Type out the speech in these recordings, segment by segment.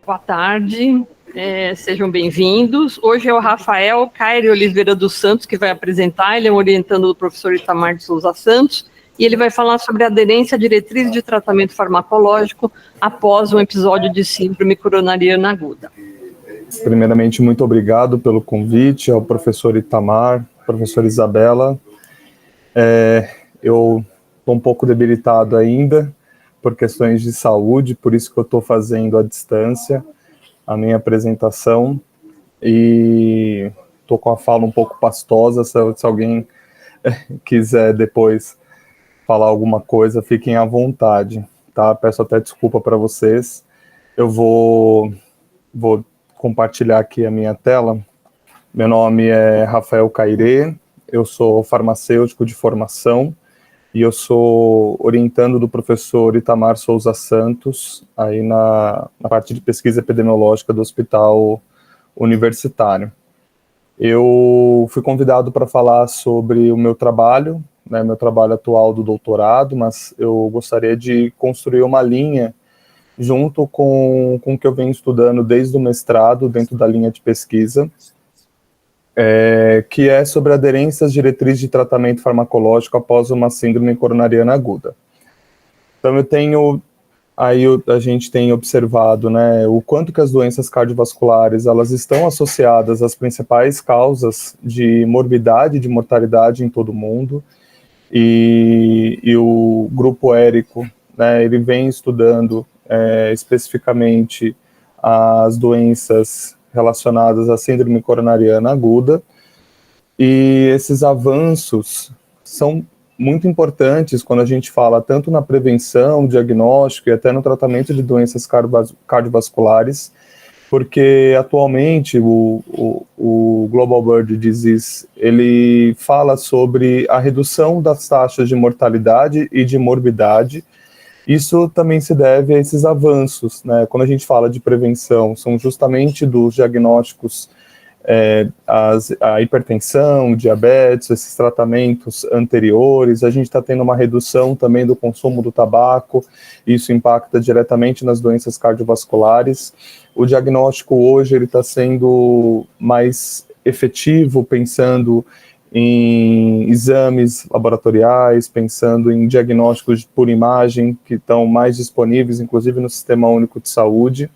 Boa tarde, sejam bem-vindos. Hoje é o Rafael Caire Oliveira dos Santos que vai apresentar, ele é um orientando do professor Itamar de Souza Santos, e ele vai falar sobre a aderência à diretriz de tratamento farmacológico após um episódio de síndrome coronariana aguda. Primeiramente, muito obrigado pelo convite ao professor Itamar, professora Isabela. Eu estou um pouco debilitado ainda por questões de saúde, por isso que eu estou fazendo à distância a minha apresentação, e estou com a fala um pouco pastosa. Se alguém quiser depois falar alguma coisa, fiquem à vontade, tá? Peço até desculpa para vocês. Eu vou compartilhar aqui a minha tela. Meu nome é Rafael Caire, eu sou farmacêutico de formação e eu sou orientando do professor Itamar Souza Santos aí na parte de pesquisa epidemiológica do Hospital Universitário. Eu fui convidado para falar sobre o meu trabalho, né, meu trabalho atual do doutorado, mas eu gostaria de construir uma linha junto com o que eu venho estudando desde o mestrado, dentro da linha de pesquisa, que é sobre aderência às diretrizes de tratamento farmacológico após uma síndrome coronariana aguda. Então a gente tem observado, né, o quanto que as doenças cardiovasculares elas estão associadas às principais causas de morbidade e de mortalidade em todo o mundo, e o grupo Érico, né, ele vem estudando especificamente as doenças relacionadas à síndrome coronariana aguda, e esses avanços são muito importantes quando a gente fala tanto na prevenção, diagnóstico e até no tratamento de doenças cardiovasculares, porque atualmente o Global Burden Disease, ele fala sobre a redução das taxas de mortalidade e de morbidade. Isso também se deve a esses avanços, né? Quando a gente fala de prevenção, são justamente dos diagnósticos, a hipertensão, diabetes, esses tratamentos anteriores. A gente está tendo uma redução também do consumo do tabaco, isso impacta diretamente nas doenças cardiovasculares. O diagnóstico hoje ele está sendo mais efetivo, pensando em exames laboratoriais, pensando em diagnósticos por imagem, que estão mais disponíveis, inclusive no Sistema Único de Saúde,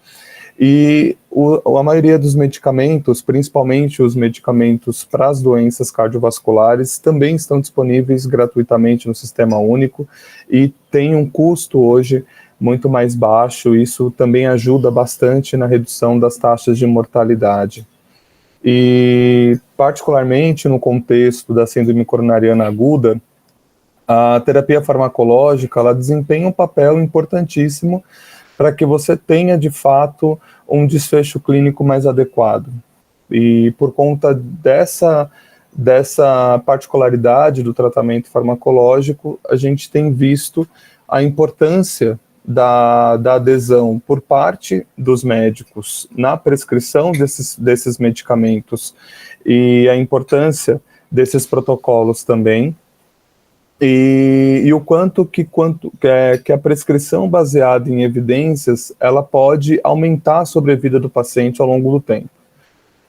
e a maioria dos medicamentos, principalmente os medicamentos para as doenças cardiovasculares, também estão disponíveis gratuitamente no Sistema Único, e tem um custo hoje muito mais baixo. Isso também ajuda bastante na redução das taxas de mortalidade. E, particularmente no contexto da síndrome coronariana aguda, a terapia farmacológica ela desempenha um papel importantíssimo para que você tenha, de fato, um desfecho clínico mais adequado. E por conta dessa particularidade do tratamento farmacológico, a gente tem visto a importância da adesão por parte dos médicos na prescrição desses medicamentos, e a importância desses protocolos também, e o quanto que a prescrição baseada em evidências ela pode aumentar a sobrevida do paciente ao longo do tempo.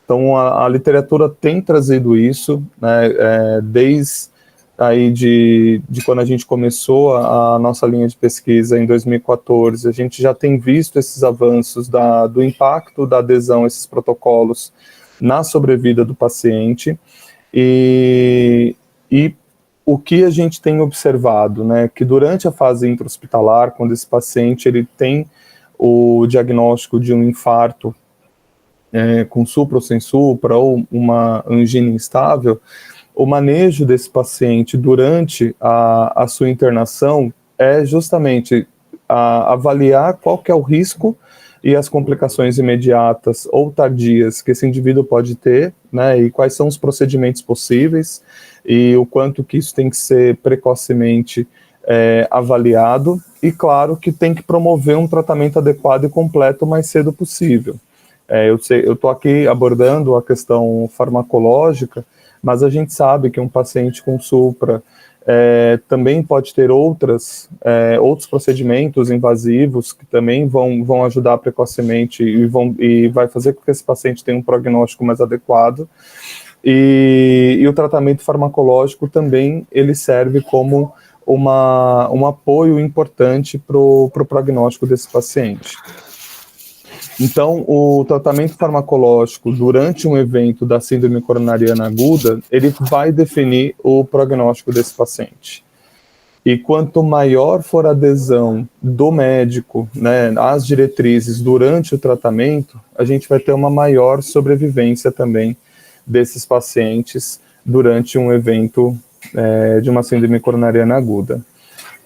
Então a literatura tem trazido isso, né, desde aí de quando a gente começou a nossa linha de pesquisa em 2014, a gente já tem visto esses avanços do impacto da adesão a esses protocolos na sobrevida do paciente, e o que a gente tem observado, né, que durante a fase intra-hospitalar, quando esse paciente ele tem o diagnóstico de um infarto com supra ou sem supra, ou uma angina instável, o manejo desse paciente durante a sua internação é justamente avaliar qual que é o risco e as complicações imediatas ou tardias que esse indivíduo pode ter, né, e quais são os procedimentos possíveis, e o quanto que isso tem que ser precocemente avaliado, e claro que tem que promover um tratamento adequado e completo o mais cedo possível. Eu estou aqui abordando a questão farmacológica, mas a gente sabe que um paciente com supra também pode ter outros procedimentos invasivos que também vão ajudar precocemente e vai fazer com que esse paciente tenha um prognóstico mais adequado. E o tratamento farmacológico também ele serve como um apoio importante para o prognóstico desse paciente. Então, o tratamento farmacológico durante um evento da síndrome coronariana aguda, ele vai definir o prognóstico desse paciente. E quanto maior for a adesão do médico, né, às diretrizes durante o tratamento, a gente vai ter uma maior sobrevivência também desses pacientes durante um evento de uma síndrome coronariana aguda.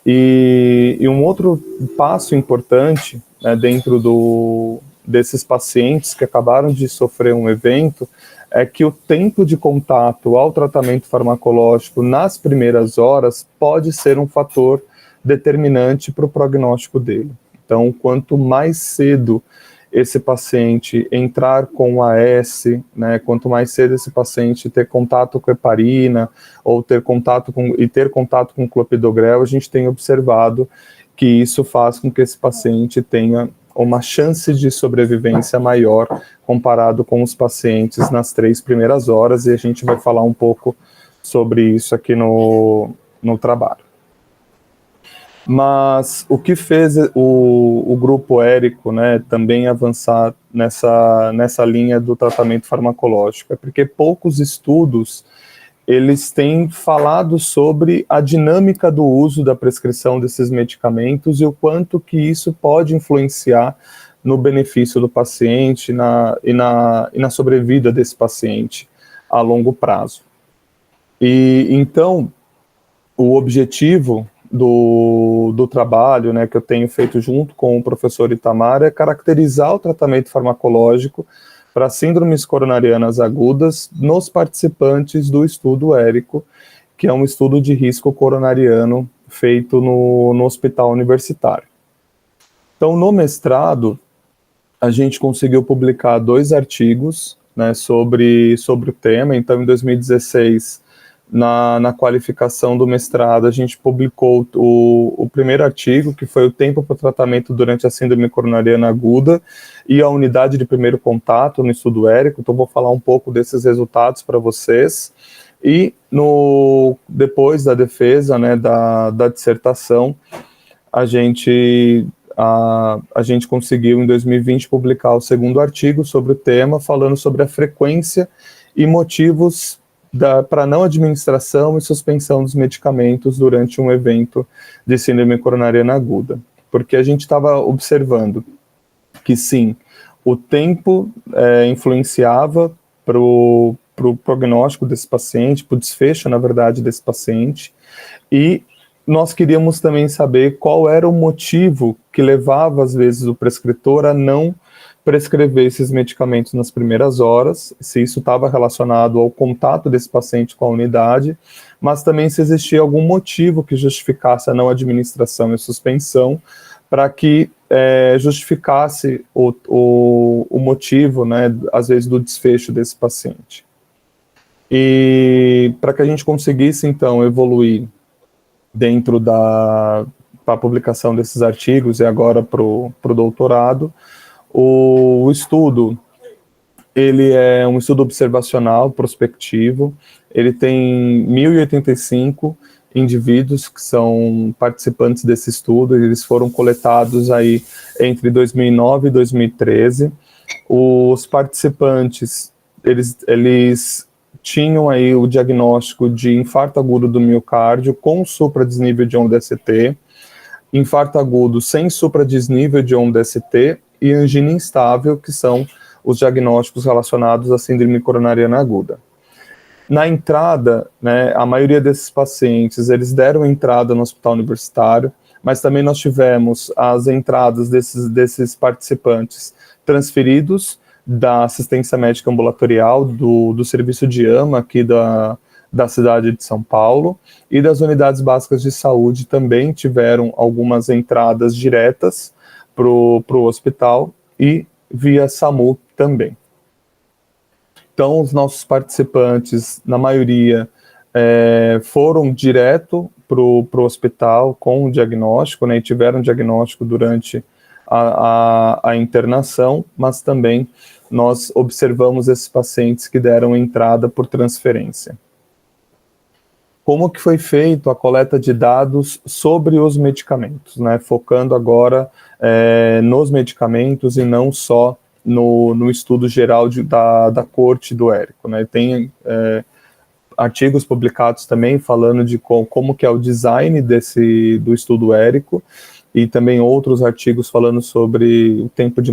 E um outro passo importante, né, dentro desses pacientes que acabaram de sofrer um evento é que o tempo de contato ao tratamento farmacológico nas primeiras horas pode ser um fator determinante para o prognóstico dele. Então, quanto mais cedo esse paciente entrar com AS, né, quanto mais cedo esse paciente ter contato com heparina ou ter contato com clopidogrel, a gente tem observado que isso faz com que esse paciente tenha uma chance de sobrevivência maior comparado com os pacientes nas 3 primeiras horas, e a gente vai falar um pouco sobre isso aqui no trabalho. Mas o que fez o grupo Érico, né, também avançar nessa linha do tratamento farmacológico é porque poucos estudos eles têm falado sobre a dinâmica do uso da prescrição desses medicamentos e o quanto que isso pode influenciar no benefício do paciente e na sobrevida desse paciente a longo prazo. E então, o objetivo do trabalho, né, que eu tenho feito junto com o professor Itamar é caracterizar o tratamento farmacológico para síndromes coronarianas agudas nos participantes do estudo Érico, que é um estudo de risco coronariano feito no hospital universitário. Então, no mestrado, a gente conseguiu publicar 2 artigos, né, sobre o tema. Então, em 2016, na qualificação do mestrado, a gente publicou o primeiro artigo, que foi o tempo para o tratamento durante a síndrome coronariana aguda e a unidade de primeiro contato no estudo Érico. Então, vou falar um pouco desses resultados para vocês. E depois da defesa, né, da dissertação, a gente conseguiu, em 2020, publicar o segundo artigo sobre o tema, falando sobre a frequência e motivos para não administração e suspensão dos medicamentos durante um evento de síndrome coronariana aguda. Porque a gente estava observando que, sim, o tempo influenciava para o prognóstico desse paciente, para o desfecho, na verdade, desse paciente, e nós queríamos também saber qual era o motivo que levava, às vezes, o prescritor a não prescrever esses medicamentos nas primeiras horas, se isso estava relacionado ao contato desse paciente com a unidade, mas também se existia algum motivo que justificasse a não administração e suspensão, para que justificasse o motivo, né, às vezes, do desfecho desse paciente. E para que a gente conseguisse, então, evoluir dentro da publicação desses artigos e agora para o doutorado, o estudo, ele é um estudo observacional, prospectivo, ele tem 1.085 indivíduos que são participantes desse estudo, eles foram coletados aí entre 2009 e 2013. Os participantes, eles tinham aí o diagnóstico de infarto agudo do miocárdio com supradesnível de onda-ST, infarto agudo sem supradesnível de onda-ST e angina instável, que são os diagnósticos relacionados à síndrome coronariana aguda. Na entrada, né, a maioria desses pacientes, eles deram entrada no hospital universitário, mas também nós tivemos as entradas desses participantes transferidos da assistência médica ambulatorial, do serviço de AMA aqui da cidade de São Paulo, e das unidades básicas de saúde também tiveram algumas entradas diretas para o hospital e via SAMU também. Então, os nossos participantes, na maioria, foram direto para o hospital com o diagnóstico, né, e tiveram diagnóstico durante a internação, mas também nós observamos esses pacientes que deram entrada por transferência. Como que foi feito a coleta de dados sobre os medicamentos, né, focando agora nos medicamentos e não só no estudo geral da corte do Érico, né, tem artigos publicados também falando de como que é o design do estudo Érico, e também outros artigos falando sobre o tempo de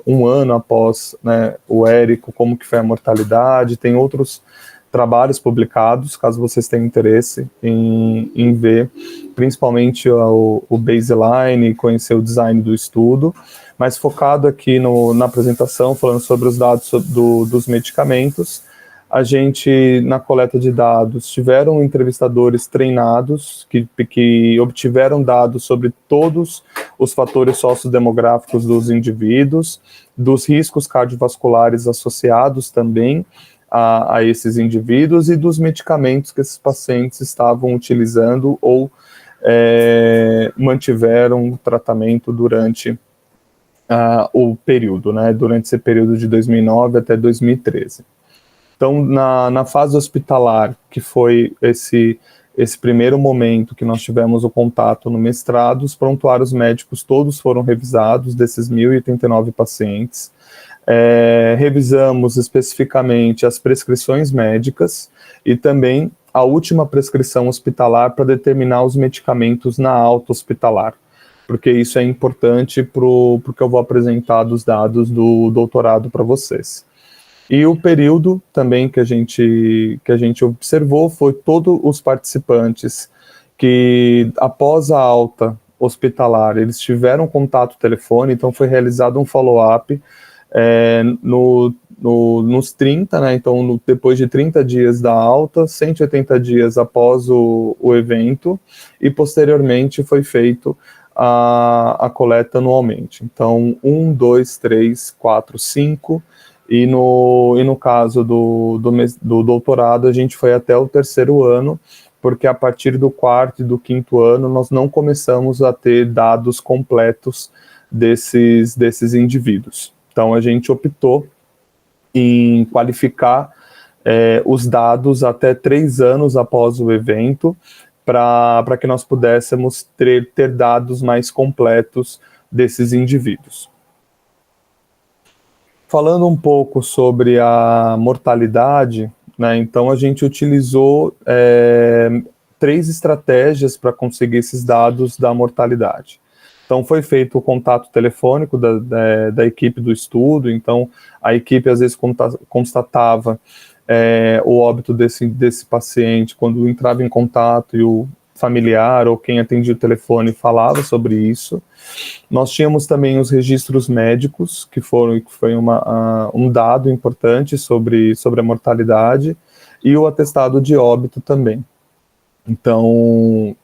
1 ano após, né, o Érico, como que foi a mortalidade. Tem outros trabalhos publicados, caso vocês tenham interesse em ver, principalmente o baseline, conhecer o design do estudo, mas focado aqui na apresentação, falando sobre os dados dos medicamentos. A gente, na coleta de dados, tiveram entrevistadores treinados que obtiveram dados sobre todos os fatores sociodemográficos dos indivíduos, dos riscos cardiovasculares associados também a esses indivíduos e dos medicamentos que esses pacientes estavam utilizando ou mantiveram o tratamento durante o período, né, durante esse período de 2009 até 2013. Então, na fase hospitalar, que foi esse primeiro momento que nós tivemos o contato no mestrado, os prontuários médicos todos foram revisados, desses 1.089 pacientes. Revisamos especificamente as prescrições médicas e também a última prescrição hospitalar para determinar os medicamentos na alta hospitalar, porque isso é importante porque eu vou apresentar dos dados do doutorado para vocês. E o período também que a gente observou foi todos os participantes que, após a alta hospitalar, eles tiveram contato telefone, então foi realizado um follow-up nos 30, né, então depois de 30 dias da alta, 180 dias após o evento, e posteriormente foi feito a coleta anualmente. Então, 1, 2, 3, 4, 5... E no caso do doutorado, a gente foi até o 3º ano, porque a partir do 4º e do 5º ano, nós não começamos a ter dados completos desses indivíduos. Então, a gente optou em qualificar os dados até 3 anos após o evento, para que nós pudéssemos ter dados mais completos desses indivíduos. Falando um pouco sobre a mortalidade, né, então a gente utilizou 3 estratégias para conseguir esses dados da mortalidade. Então foi feito o contato telefônico da equipe do estudo, então a equipe às vezes constatava o óbito desse paciente quando entrava em contato e o familiar ou quem atendia o telefone falava sobre isso. Nós tínhamos também os registros médicos, que foi um dado importante sobre a mortalidade, e o atestado de óbito também. Então,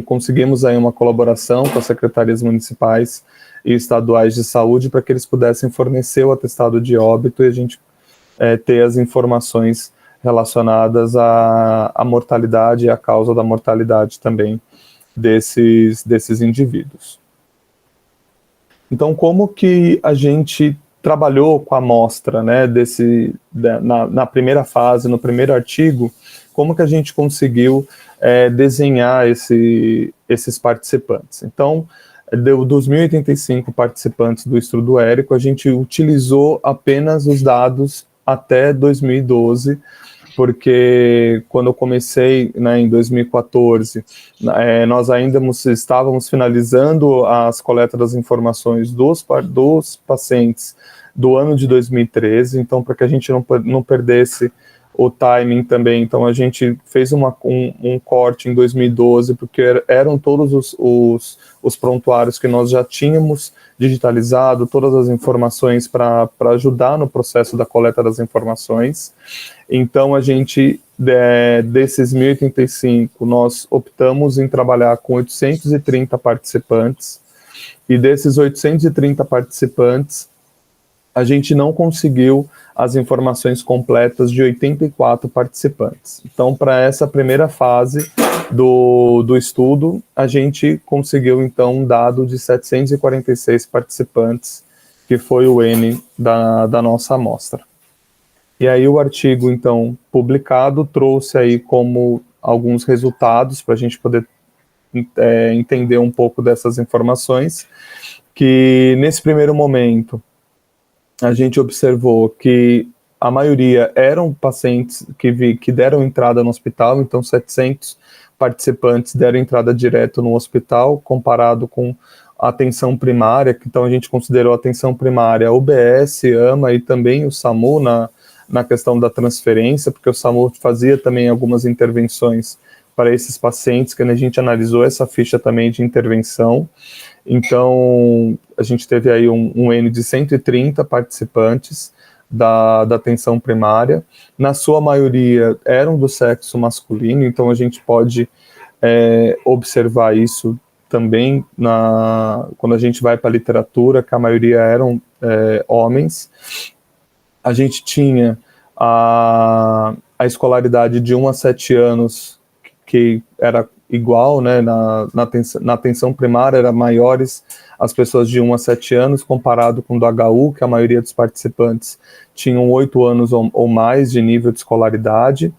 conseguimos aí uma colaboração com as secretarias municipais e estaduais de saúde para que eles pudessem fornecer o atestado de óbito e a gente ter as informações relacionadas à mortalidade e à causa da mortalidade também desses indivíduos. Então, como que a gente trabalhou com a amostra, né, na primeira fase, no primeiro artigo, como que a gente conseguiu desenhar esses participantes? Então, dos 1.085 participantes do estudo Érico, a gente utilizou apenas os dados até 2012, porque quando eu comecei, né, em 2014, nós ainda estávamos finalizando as coletas das informações dos pacientes do ano de 2013, então para que a gente não perdesse o timing também, então a gente fez um corte em 2012, porque eram todos os prontuários que nós já tínhamos digitalizado, todas as informações para ajudar no processo da coleta das informações. Então a gente, desses 1.085, nós optamos em trabalhar com 830 participantes, e desses 830 participantes, a gente não conseguiu as informações completas de 84 participantes. Então, para essa primeira fase do estudo, a gente conseguiu, então, um dado de 746 participantes, que foi o N da nossa amostra. E aí o artigo, então, publicado, trouxe aí como alguns resultados para a gente poder entender um pouco dessas informações, que nesse primeiro momento a gente observou que a maioria eram pacientes que deram entrada no hospital, então 700 participantes deram entrada direto no hospital, comparado com a atenção primária, que então a gente considerou a atenção primária UBS, AMA e também o SAMU na questão da transferência, porque o SAMU fazia também algumas intervenções para esses pacientes, que a gente analisou essa ficha também de intervenção. Então, a gente teve aí um N de 130 participantes da atenção primária. Na sua maioria, eram do sexo masculino, então a gente pode observar isso também quando a gente vai para a literatura, que a maioria eram homens. A gente tinha a escolaridade de 1 a 7 anos, que era igual, né, na atenção primária, eram maiores as pessoas de 1 a 7 anos, comparado com o do HU, que a maioria dos participantes tinham 8 anos ou mais de nível de escolaridade.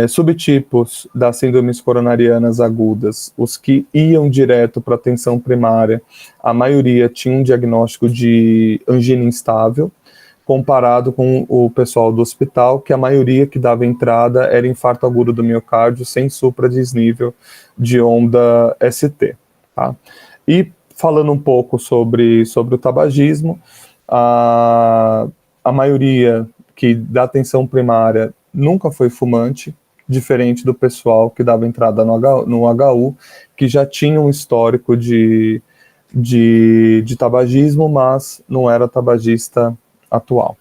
Subtipos das síndromes coronarianas agudas, os que iam direto para a atenção primária, a maioria tinha um diagnóstico de angina instável, comparado com o pessoal do hospital, que a maioria que dava entrada era infarto agudo do miocárdio sem supradesnível de onda ST. Tá? E falando um pouco sobre o tabagismo, a maioria que da atenção primária nunca foi fumante, diferente do pessoal que dava entrada no HU, que já tinha um histórico de tabagismo, mas não era tabagista atual.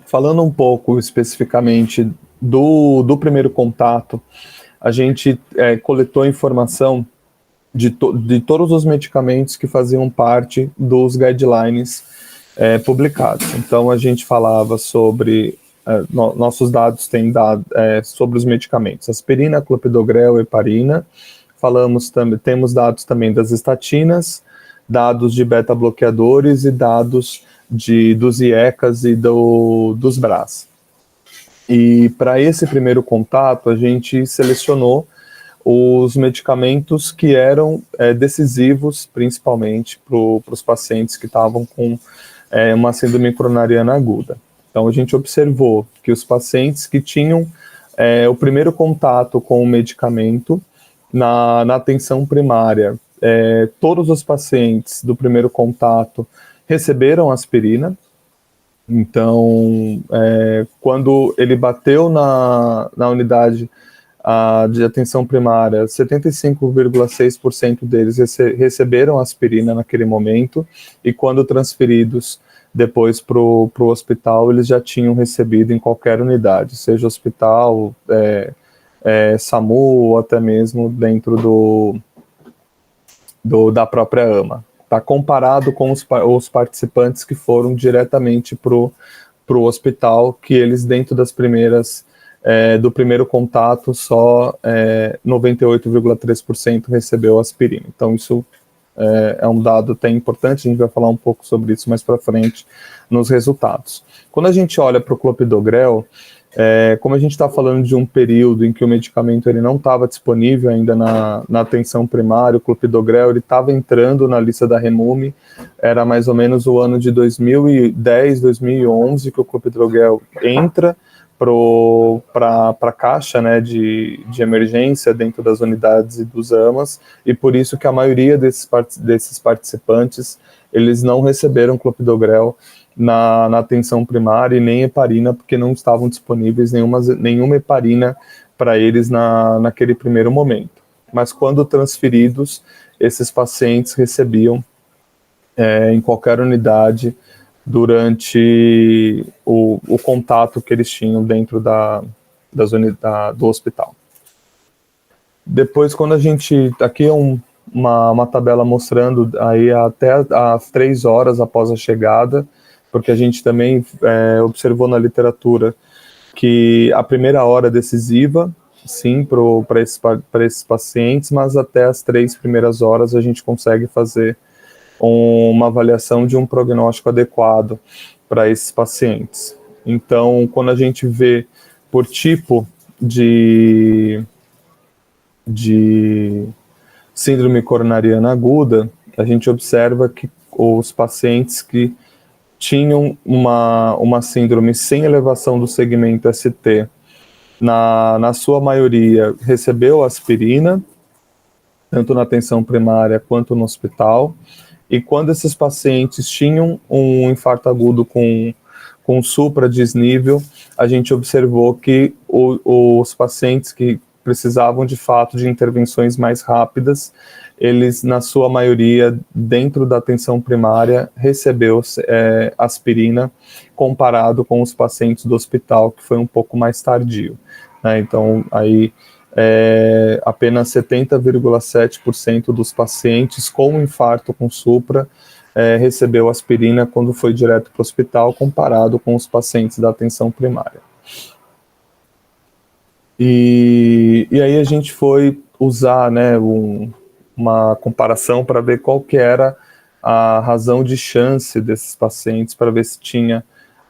Falando um pouco especificamente do primeiro contato, a gente coletou informação de todos os medicamentos que faziam parte dos guidelines publicados. Então, a gente falava sobre, nossos dados têm sobre os medicamentos, aspirina, clopidogrel, heparina. Temos dados também das estatinas, dados de beta-bloqueadores e dados dos IECAs e dos BRAs. E para esse primeiro contato, a gente selecionou os medicamentos que eram decisivos, principalmente para os pacientes que estavam com uma síndrome coronariana aguda. Então, a gente observou que os pacientes que tinham o primeiro contato com o medicamento na atenção primária, todos os pacientes do primeiro contato receberam aspirina. Então, quando ele bateu na unidade de atenção primária, 75,6% deles receberam aspirina naquele momento, e quando transferidos depois para o hospital, eles já tinham recebido em qualquer unidade, seja hospital, SAMU, ou até mesmo dentro da própria AMA. Tá comparado com os participantes que foram diretamente para o hospital, que eles, dentro das primeiras, do primeiro contato, só 98,3% recebeu aspirina. Então, isso é um dado até importante, a gente vai falar um pouco sobre isso mais para frente nos resultados. Quando a gente olha para o clopidogrel, como a gente está falando de um período em que o medicamento ele não estava disponível ainda na atenção primária, o clopidogrel estava entrando na lista da REMUME, era mais ou menos o ano de 2010, 2011 que o clopidogrel entra para a caixa, né, de emergência dentro das unidades e dos AMAs, e por isso que a maioria desses participantes, eles não receberam clopidogrel na atenção primária e nem heparina, porque não estavam disponíveis nenhuma heparina para eles naquele primeiro momento. Mas quando transferidos, esses pacientes recebiam em qualquer unidade durante o contato que eles tinham dentro do hospital. depois, quando a gente... Aqui é uma tabela mostrando aí até as 3 horas após a chegada, porque a gente também observou na literatura que a primeira hora é decisiva, sim, para esses pacientes, mas até as 3 primeiras horas a gente consegue fazer uma avaliação de um prognóstico adequado para esses pacientes. Então, quando a gente vê por tipo de síndrome coronariana aguda, a gente observa que os pacientes que tinham uma síndrome sem elevação do segmento ST, na sua maioria, recebeu aspirina, tanto na atenção primária quanto no hospital, e quando esses pacientes tinham um infarto agudo com supra desnível, a gente observou que os pacientes que precisavam de fato de intervenções mais rápidas, eles, na sua maioria, dentro da atenção primária, recebeu aspirina, comparado com os pacientes do hospital, que foi um pouco mais tardio, né? Então, aí, apenas 70,7% dos pacientes com infarto com supra recebeu aspirina quando foi direto para o hospital, comparado com os pacientes da atenção primária. E aí a gente foi usar, né, uma comparação para ver qual que era a razão de chance desses pacientes, para ver se tinha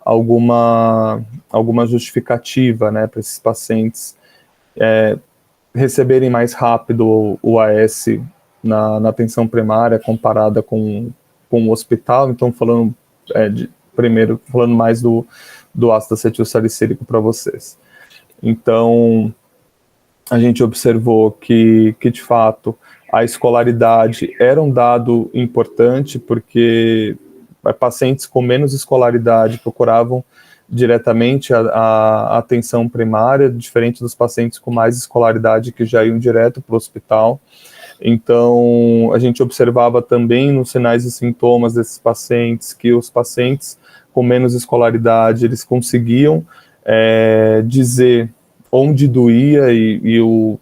alguma justificativa, né, para esses pacientes receberem mais rápido o AS na atenção primária comparada com o hospital. Então, falando primeiro, falando mais do ácido acetilsalicílico para vocês. Então, a gente observou que de fato a escolaridade era um dado importante, porque pacientes com menos escolaridade procuravam diretamente a atenção primária, diferente dos pacientes com mais escolaridade que já iam direto para o hospital. Então, a gente observava também nos sinais e sintomas desses pacientes que os pacientes com menos escolaridade, eles conseguiam dizer onde doía e o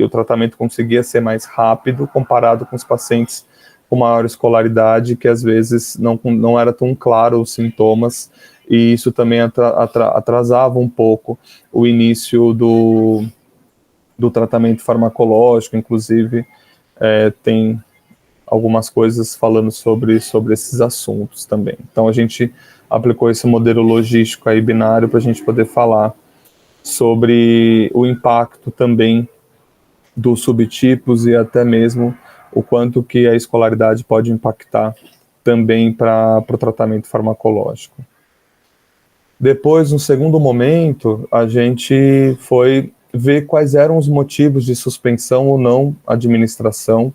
tratamento conseguia ser mais rápido, comparado com os pacientes com maior escolaridade, que às vezes não era tão claro os sintomas, e isso também atrasava um pouco o início do tratamento farmacológico. Inclusive, tem algumas coisas falando sobre esses assuntos também. Então, a gente aplicou esse modelo logístico aí binário para a gente poder falar sobre o impacto também dos subtipos e até mesmo o quanto que a escolaridade pode impactar também para o tratamento farmacológico. Depois, no segundo momento, a gente foi ver quais eram os motivos de suspensão ou não administração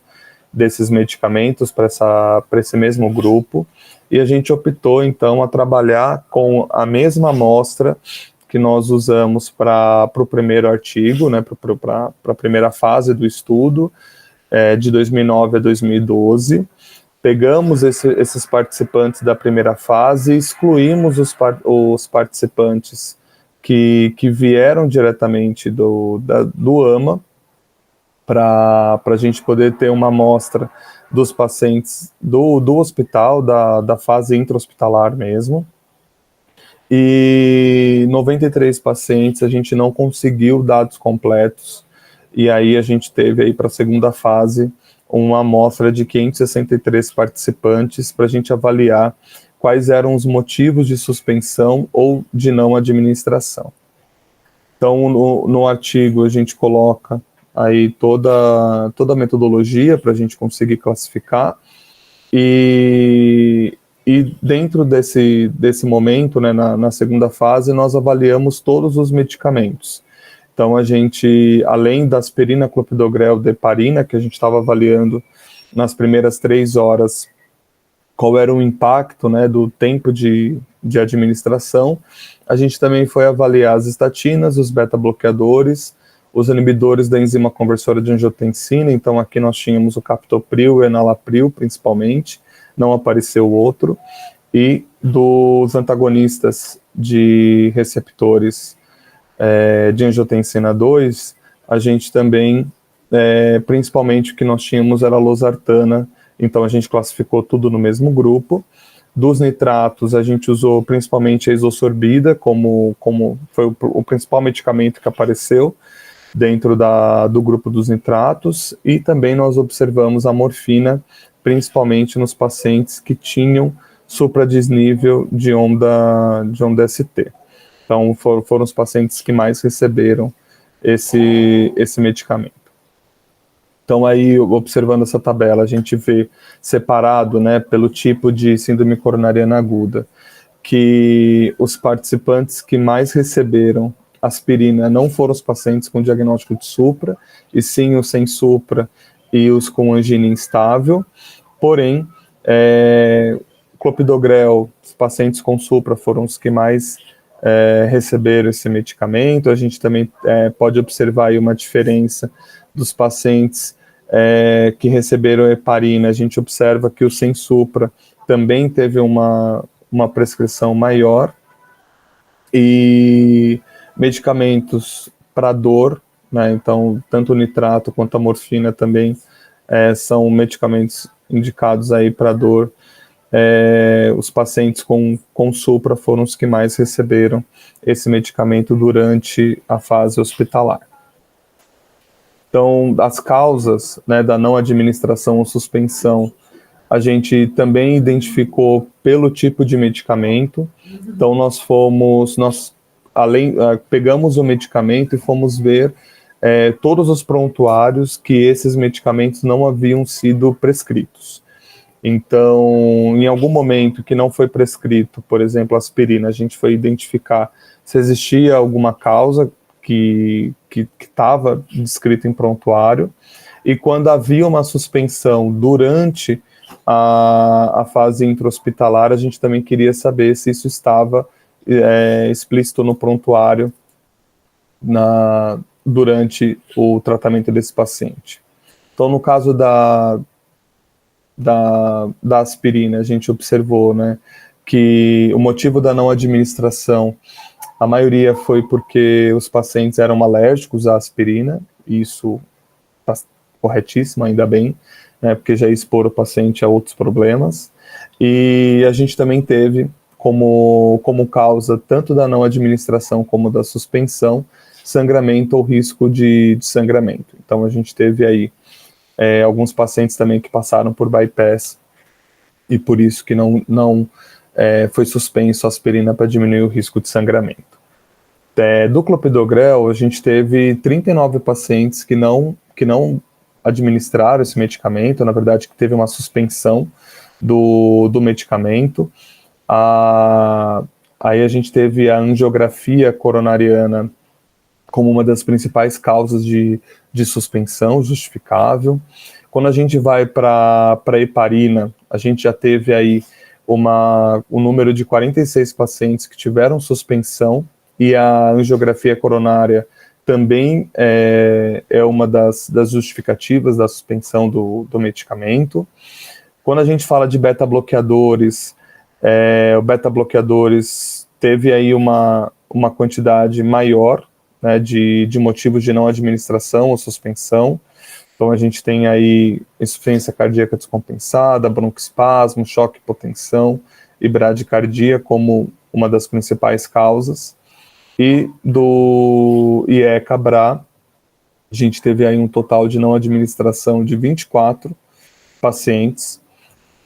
desses medicamentos para esse mesmo grupo, e a gente optou, então, a trabalhar com a mesma amostra que nós usamos para o primeiro artigo, né, para a primeira fase do estudo, de 2009 a 2012, pegamos esses participantes da primeira fase e excluímos os participantes que vieram diretamente do AMA, para a gente poder ter uma amostra dos pacientes do hospital, da fase intra-hospitalar mesmo. E 93 pacientes a gente não conseguiu dados completos, e aí a gente teve aí para a segunda fase uma amostra de 563 participantes para a gente avaliar quais eram os motivos de suspensão ou de não administração. Então, no artigo a gente coloca aí toda a metodologia para a gente conseguir classificar, e dentro desse momento, né, na segunda fase, nós avaliamos todos os medicamentos. Então, a gente, além da aspirina, clopidogrel, deparina, que a gente estava avaliando nas primeiras 3 horas, qual era o impacto, né, do tempo de administração, a gente também foi avaliar as estatinas, os beta-bloqueadores, os inibidores da enzima conversora de angiotensina. Então, aqui nós tínhamos o captopril e o enalapril, principalmente, não apareceu outro, e dos antagonistas de receptores de angiotensina 2, a gente também principalmente o que nós tínhamos era losartana, então a gente classificou tudo no mesmo grupo. Dos nitratos, a gente usou principalmente a isosorbida, como foi o principal medicamento que apareceu dentro do grupo dos nitratos, e também nós observamos a morfina, principalmente nos pacientes que tinham supradesnível de onda ST. Então, foram os pacientes que mais receberam esse medicamento. Então, aí, observando essa tabela, a gente vê separado, né, pelo tipo de síndrome coronariana aguda, que os participantes que mais receberam aspirina não foram os pacientes com diagnóstico de supra, e sim os sem supra e os com angina instável. Porém, clopidogrel, os pacientes com supra foram os que mais receberam esse medicamento. A gente também pode observar aí uma diferença dos pacientes que receberam heparina. A gente observa que o sem supra também teve uma prescrição maior, e medicamentos para dor, né, então tanto o nitrato quanto a morfina também são medicamentos indicados aí para dor. Os pacientes com supra foram os que mais receberam esse medicamento durante a fase hospitalar. Então, as causas, né, da não administração ou suspensão, a gente também identificou pelo tipo de medicamento. Então, pegamos o medicamento e fomos ver todos os prontuários que esses medicamentos não haviam sido prescritos. Então, em algum momento que não foi prescrito, por exemplo, aspirina, a gente foi identificar se existia alguma causa que estava descrita em prontuário, e quando havia uma suspensão durante a fase intra-hospitalar, a gente também queria saber se isso estava explícito no prontuário durante o tratamento desse paciente. Então, no caso da aspirina, a gente observou, né, que o motivo da não administração, a maioria foi porque os pacientes eram alérgicos à aspirina. Isso está corretíssimo, ainda bem, né, porque já ia expor o paciente a outros problemas. E a gente também teve como causa, tanto da não administração como da suspensão, sangramento ou risco de sangramento. Então, a gente teve aí alguns pacientes também que passaram por bypass, e por isso que não foi suspenso a aspirina para diminuir o risco de sangramento. Do clopidogrel, a gente teve 39 pacientes que não administraram esse medicamento, na verdade, que teve uma suspensão do medicamento. Aí a gente teve a angiografia coronariana como uma das principais causas de suspensão justificável. Quando a gente vai para a heparina, a gente já teve aí um número de 46 pacientes que tiveram suspensão, e a angiografia coronária também é uma das justificativas da suspensão do medicamento. Quando a gente fala de beta-bloqueadores, o beta-bloqueadores teve aí uma quantidade maior, né, de motivos de não administração ou suspensão. Então, a gente tem aí insuficiência cardíaca descompensada, broncoespasmo, choque e hipotensão e bradicardia como uma das principais causas. E do IE-Cabra, a gente teve aí um total de não administração de 24 pacientes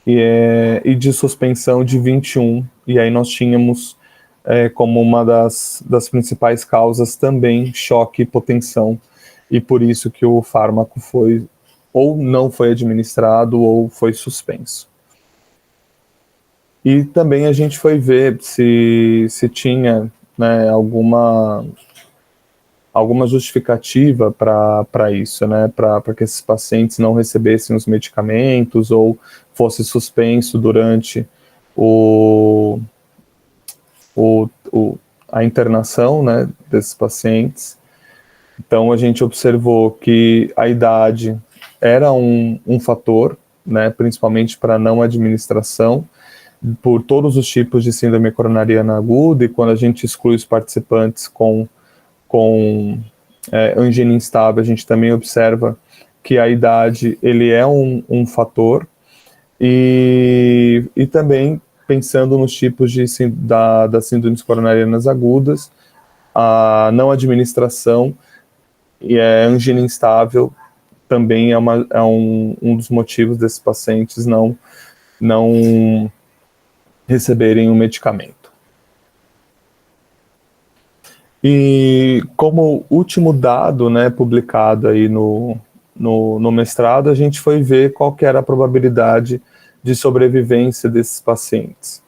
e de suspensão de 21. E aí nós tínhamos como uma das principais causas também choque e hipotensão, e por isso que o fármaco ou não foi administrado ou foi suspenso. E também a gente foi ver se tinha, né, alguma justificativa para isso, né, para que esses pacientes não recebessem os medicamentos ou fosse suspenso durante a internação, né, desses pacientes. Então, a gente observou que a idade era um fator, né, principalmente para não administração, por todos os tipos de síndrome coronariana aguda, e quando a gente exclui os participantes com angina instável, a gente também observa que a idade ele é um fator, e também pensando nos tipos das síndromes coronarianas agudas, a não administração e a angina instável também é um dos motivos desses pacientes não receberem o medicamento. E como último dado, né, publicado aí no mestrado, a gente foi ver qual que era a probabilidade de sobrevivência desses pacientes.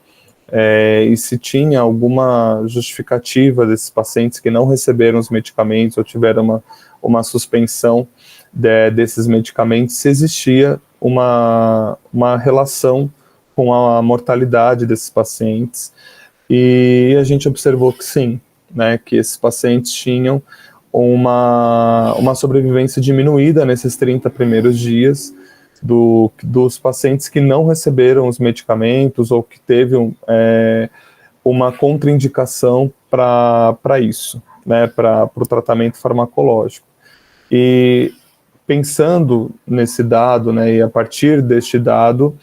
E se tinha alguma justificativa desses pacientes que não receberam os medicamentos ou tiveram uma suspensão desses medicamentos, se existia uma relação com a mortalidade desses pacientes, e a gente observou que sim, né, que esses pacientes tinham uma sobrevivência diminuída nesses 30 primeiros dias dos pacientes que não receberam os medicamentos ou que teve uma contraindicação para isso, né, para o tratamento farmacológico. E pensando nesse dado, né, e a partir deste dado,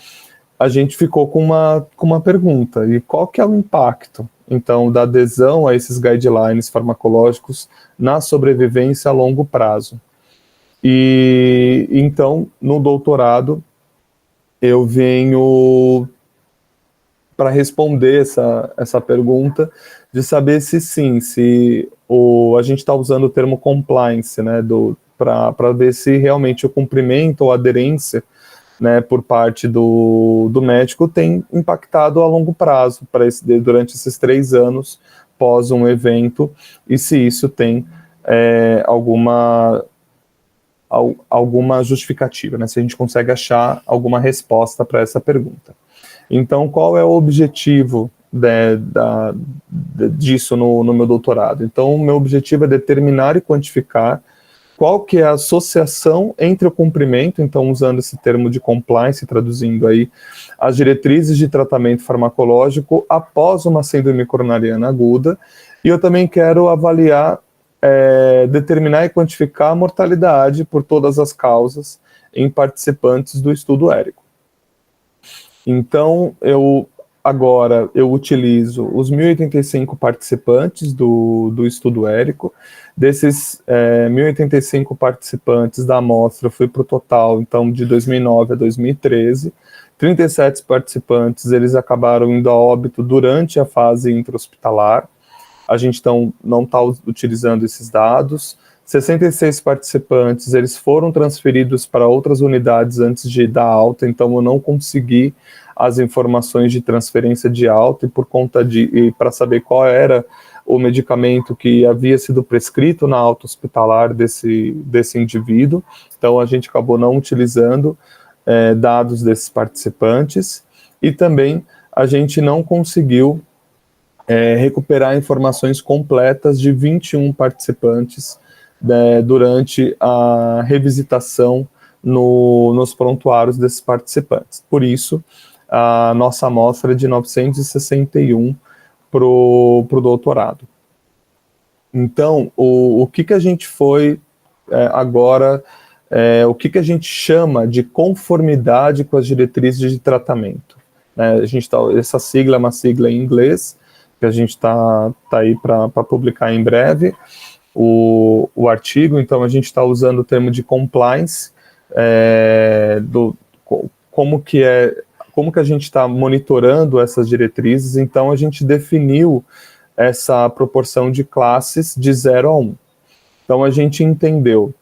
a gente ficou com uma pergunta: e qual que é o impacto, então, da adesão a esses guidelines farmacológicos na sobrevivência a longo prazo? E então, no doutorado, eu venho para responder essa pergunta, de saber se sim, a gente está usando o termo compliance, né, para ver se realmente o cumprimento ou aderência, né, por parte do médico tem impactado a longo prazo, durante esses 3 anos pós um evento, e se isso tem alguma justificativa, né, se a gente consegue achar alguma resposta para essa pergunta. Então, qual é o objetivo disso no meu doutorado? Então, o meu objetivo é determinar e quantificar qual que é a associação entre o cumprimento, então usando esse termo de compliance, traduzindo aí, as diretrizes de tratamento farmacológico após uma síndrome coronariana aguda, e eu também quero avaliar, determinar e quantificar a mortalidade por todas as causas em participantes do estudo ERICO. Então, agora eu utilizo os 1.085 participantes do estudo ERICO. Desses 1.085 participantes da amostra, fui para o total, então, de 2009 a 2013. 37 participantes, eles acabaram indo a óbito durante a fase intra-hospitalar. A gente então não está utilizando esses dados. 66 participantes, eles foram transferidos para outras unidades antes de dar alta, então eu não consegui as informações de transferência de alta, e para saber qual era o medicamento que havia sido prescrito na alta hospitalar desse indivíduo. Então a gente acabou não utilizando dados desses participantes, e também a gente não conseguiu recuperar informações completas de 21 participantes durante a revisitação nos prontuários desses participantes. Por isso, a nossa amostra é de 961 para o doutorado. Então, o que a gente foi agora, o que a gente chama de conformidade com as diretrizes de tratamento? Essa sigla é uma sigla em inglês, que a gente está aí para publicar em breve, o artigo. Então a gente está usando o termo de compliance, como que a gente está monitorando essas diretrizes. Então a gente definiu essa proporção de classes de 0 a 1. Então a gente entendeu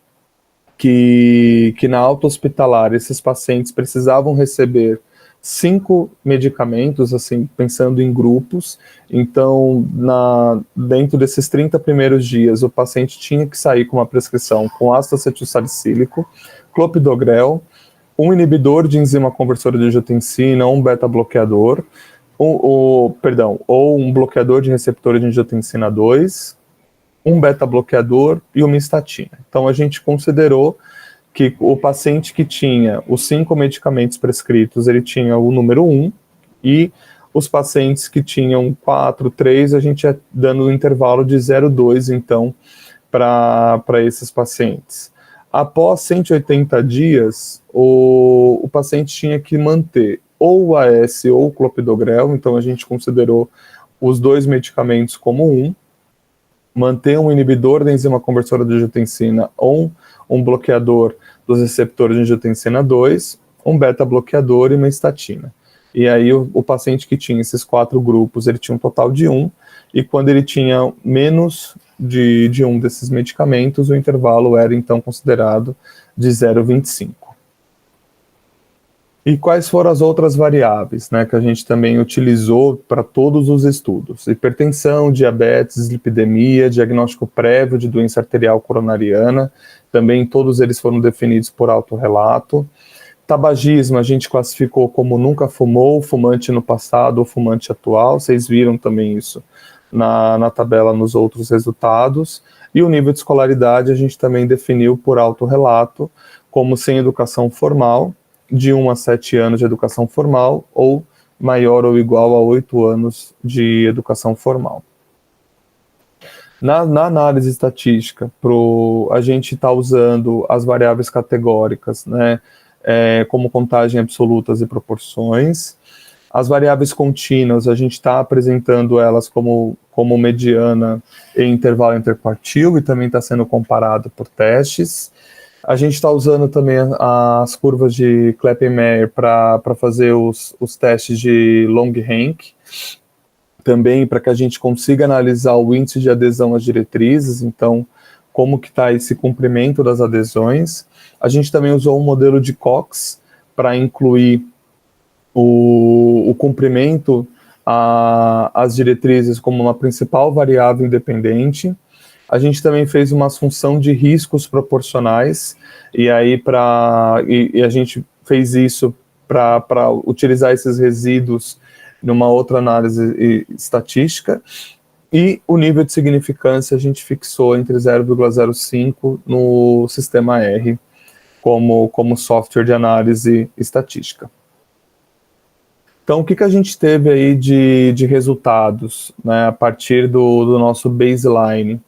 que na alta hospitalar esses pacientes precisavam receber 5 medicamentos, assim, pensando em grupos. Então, dentro desses 30 primeiros dias, o paciente tinha que sair com uma prescrição com ácido acetilsalicílico, clopidogrel, um inibidor de enzima conversora de angiotensina, um beta-bloqueador, ou um bloqueador de receptor de angiotensina 2, um beta-bloqueador e uma estatina. Então, a gente considerou que o paciente que tinha os 5 medicamentos prescritos, ele tinha o número 1, e os pacientes que tinham 4, 3, a gente ia dando um intervalo de 0,2, então, para esses pacientes. Após 180 dias, o paciente tinha que manter ou o AS ou o clopidogrel, então a gente considerou os dois medicamentos como manter um inibidor da enzima conversora de angiotensina ou um bloqueador dos receptores de angiotensina 2, um beta-bloqueador e uma estatina. E aí o paciente que tinha esses 4 grupos, ele tinha um total de 1, e quando ele tinha menos de um desses medicamentos, o intervalo era então considerado de 0,25. E quais foram as outras variáveis, né, que a gente também utilizou para todos os estudos? Hipertensão, diabetes, dislipidemia, diagnóstico prévio de doença arterial coronariana, também todos eles foram definidos por autorrelato. Tabagismo a gente classificou como nunca fumou, fumante no passado ou fumante atual, vocês viram também isso na tabela nos outros resultados. E o nível de escolaridade a gente também definiu por autorrelato como sem educação formal, de 1 a 7 anos de educação formal, ou maior ou igual a 8 anos de educação formal. Na análise estatística, a gente está usando as variáveis categóricas, né, como contagem absolutas e proporções. As variáveis contínuas, a gente está apresentando elas como mediana e intervalo interquartil, e também está sendo comparado por testes. A gente está usando também as curvas de Kleppmeier para fazer os testes de long rank, também para que a gente consiga analisar o índice de adesão às diretrizes, então como que está esse cumprimento das adesões. A gente também usou um modelo de Cox para incluir o cumprimento às diretrizes como uma principal variável independente. A gente também fez uma assunção de riscos proporcionais, e aí a gente fez isso para utilizar esses resíduos numa outra análise estatística, e o nível de significância a gente fixou entre 0,05 no sistema R, como software de análise estatística. Então, o que a gente teve aí de resultados, né, a partir do nosso baseline?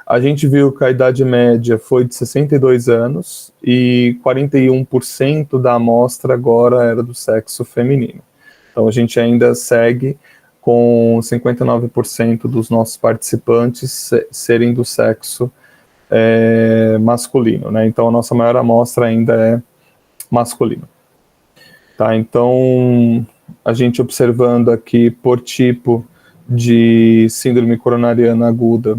A gente viu que a idade média foi de 62 anos e 41% da amostra agora era do sexo feminino. Então, a gente ainda segue com 59% dos nossos participantes serem do sexo masculino, né? Então, a nossa maior amostra ainda é masculina. Tá, então, a gente observando aqui por tipo de síndrome coronariana aguda,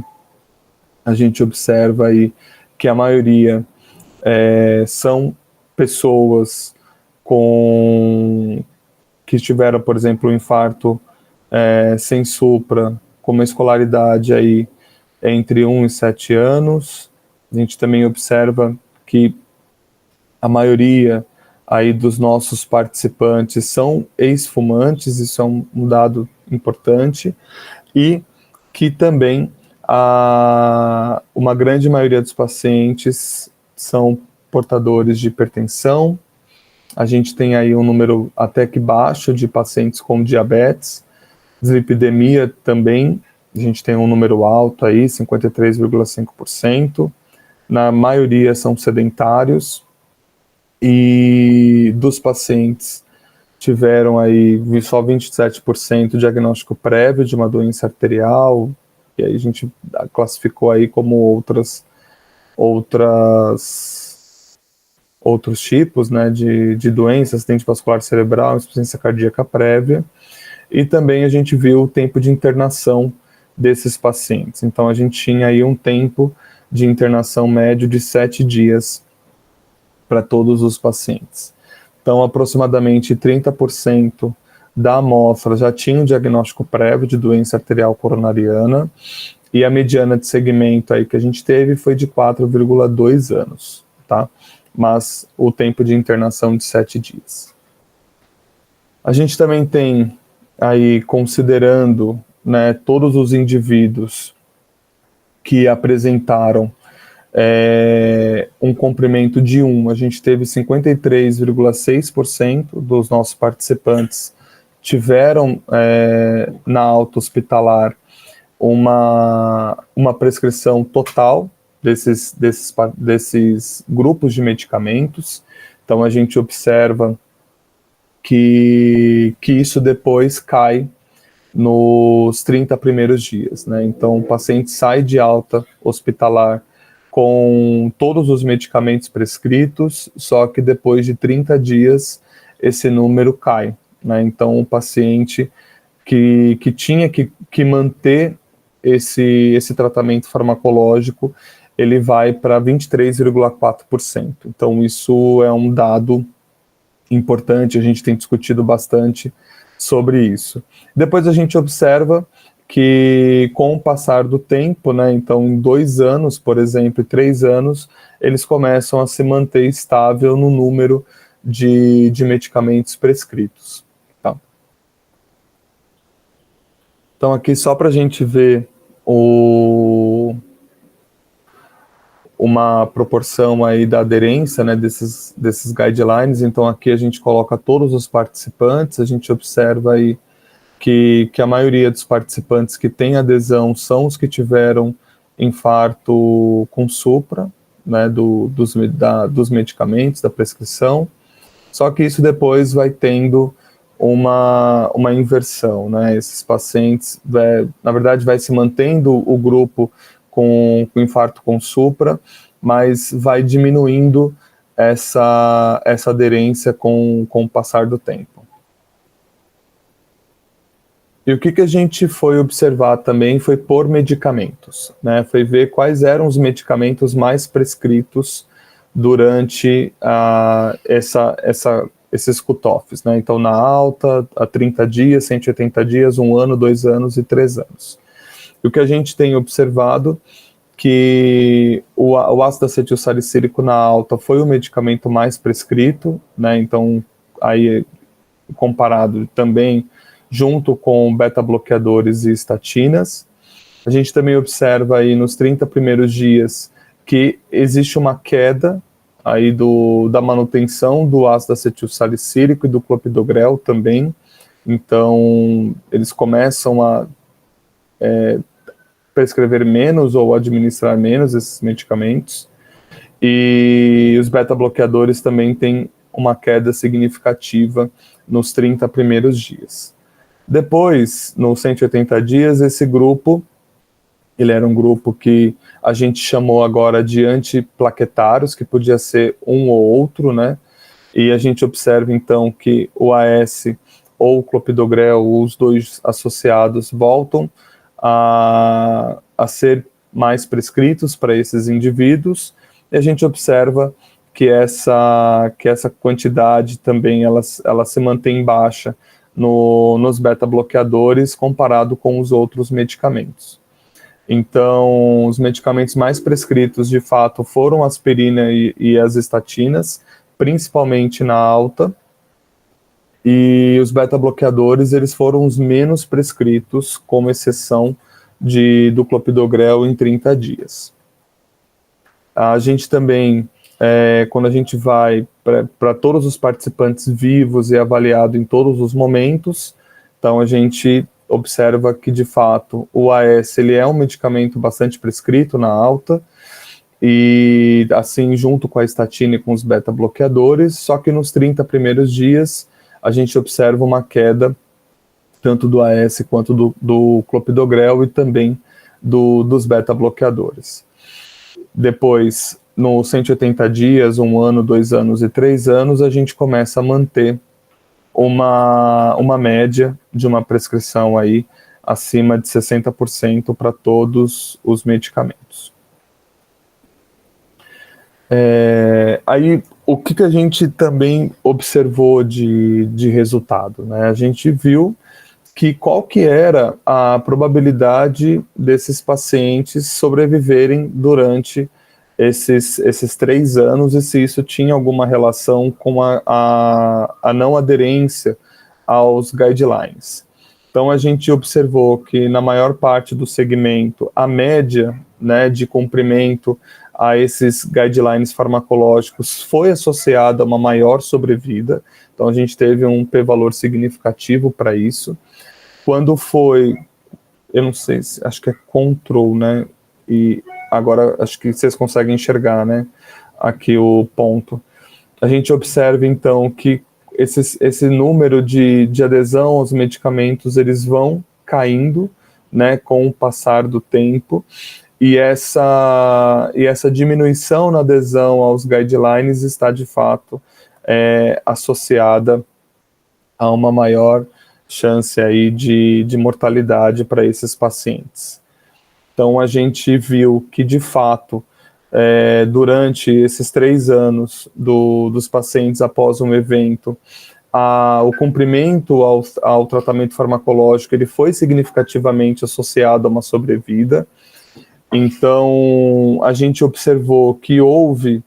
a gente observa aí que a maioria são pessoas que tiveram, por exemplo, um infarto sem supra, com uma escolaridade aí entre 1 e 7 anos. A gente também observa que a maioria aí dos nossos participantes são ex-fumantes, isso é um dado importante, e que também uma grande maioria dos pacientes são portadores de hipertensão. A gente tem aí um número até que baixo de pacientes com diabetes, dislipidemia também, a gente tem um número alto aí, 53,5%, na maioria são sedentários, e dos pacientes tiveram aí só 27% de diagnóstico prévio de uma doença arterial, e aí a gente classificou aí como outros tipos, né, de doenças, acidente vascular cerebral, insuficiência cardíaca prévia, e também a gente viu o tempo de internação desses pacientes. Então a gente tinha aí um tempo de internação médio de 7 dias para todos os pacientes. Então aproximadamente 30% da amostra já tinha um diagnóstico prévio de doença arterial coronariana, e a mediana de segmento aí que a gente teve foi de 4,2 anos, tá? Mas o tempo de internação de 7 dias. A gente também tem aí, considerando, né, todos os indivíduos que apresentaram um comprimento de 1, a gente teve 53,6% dos nossos participantes tiveram na alta hospitalar uma prescrição total desses grupos de medicamentos. Então, a gente observa que isso depois cai nos 30 primeiros dias, né? Então, o paciente sai de alta hospitalar com todos os medicamentos prescritos, só que depois de 30 dias esse número cai, né? Então, o paciente que tinha que manter esse tratamento farmacológico, ele vai para 23,4%. Então, isso é um dado importante, a gente tem discutido bastante sobre isso. Depois a gente observa que com o passar do tempo, né, então em 2 anos, por exemplo, 3 anos, eles começam a se manter estável no número de medicamentos prescritos. Tá? Então aqui só para a gente ver uma proporção aí da aderência, né, desses guidelines. Então aqui a gente coloca todos os participantes, a gente observa aí que a maioria dos participantes que tem adesão são os que tiveram infarto com supra, né, dos medicamentos, da prescrição, só que isso depois vai tendo uma inversão, né, esses pacientes, na verdade vai se mantendo o grupo com infarto com supra, mas vai diminuindo essa aderência com o passar do tempo. E o que a gente foi observar também foi por medicamentos, né? Foi ver quais eram os medicamentos mais prescritos durante esses cutoffs, né? Então, na alta, a 30 dias, 180 dias, 1 ano, 2 anos e 3 anos. E o que a gente tem observado que o ácido acetilsalicílico na alta foi o medicamento mais prescrito, né? Então, aí comparado também junto com beta-bloqueadores e estatinas. A gente também observa aí nos 30 primeiros dias que existe uma queda aí da manutenção do ácido acetilsalicílico e do clopidogrel também. Então, eles começam a prescrever menos ou administrar menos esses medicamentos. E os beta-bloqueadores também têm uma queda significativa nos 30 primeiros dias. Depois, nos 180 dias, esse grupo, ele era um grupo que a gente chamou agora de antiplaquetários, que podia ser um ou outro, né? E a gente observa, então, que o AS ou o clopidogrel, os dois associados, voltam a ser mais prescritos para esses indivíduos, e a gente observa que essa quantidade também ela se mantém baixa nos beta-bloqueadores comparado com os outros medicamentos. Então, os medicamentos mais prescritos, de fato, foram a aspirina e as estatinas, principalmente na alta, e os beta-bloqueadores, eles foram os menos prescritos, com exceção do clopidogrel em 30 dias. A gente também, quando a gente vai para todos os participantes vivos e avaliado em todos os momentos, então a gente observa que, de fato, o AS ele é um medicamento bastante prescrito na alta, e assim, junto com a estatina e com os beta-bloqueadores, só que nos 30 primeiros dias, a gente observa uma queda tanto do AS quanto do clopidogrel e também dos beta-bloqueadores. Depois, nos 180 dias, 1 ano, 2 anos e 3 anos, a gente começa a manter uma média de uma prescrição aí acima de 60% para todos os medicamentos. Aí, o que a gente também observou de resultado, né? A gente viu que qual que era a probabilidade desses pacientes sobreviverem durante esses 3 anos e se isso tinha alguma relação com a não aderência aos guidelines. Então, a gente observou que na maior parte do segmento, a média, né, de cumprimento a esses guidelines farmacológicos foi associada a uma maior sobrevida. Então, a gente teve um p-valor significativo para isso. Quando foi, eu não sei, acho que é control, né, e agora acho que vocês conseguem enxergar, né, aqui o ponto. A gente observa, então, que esse número de adesão aos medicamentos, eles vão caindo, né, com o passar do tempo, e essa diminuição na adesão aos guidelines está, de fato, associada a uma maior chance aí de mortalidade para esses pacientes. Então, a gente viu que, de fato, durante esses 3 anos dos pacientes após um evento, o cumprimento ao tratamento farmacológico ele foi significativamente associado a uma sobrevida. Então, a gente observou que houve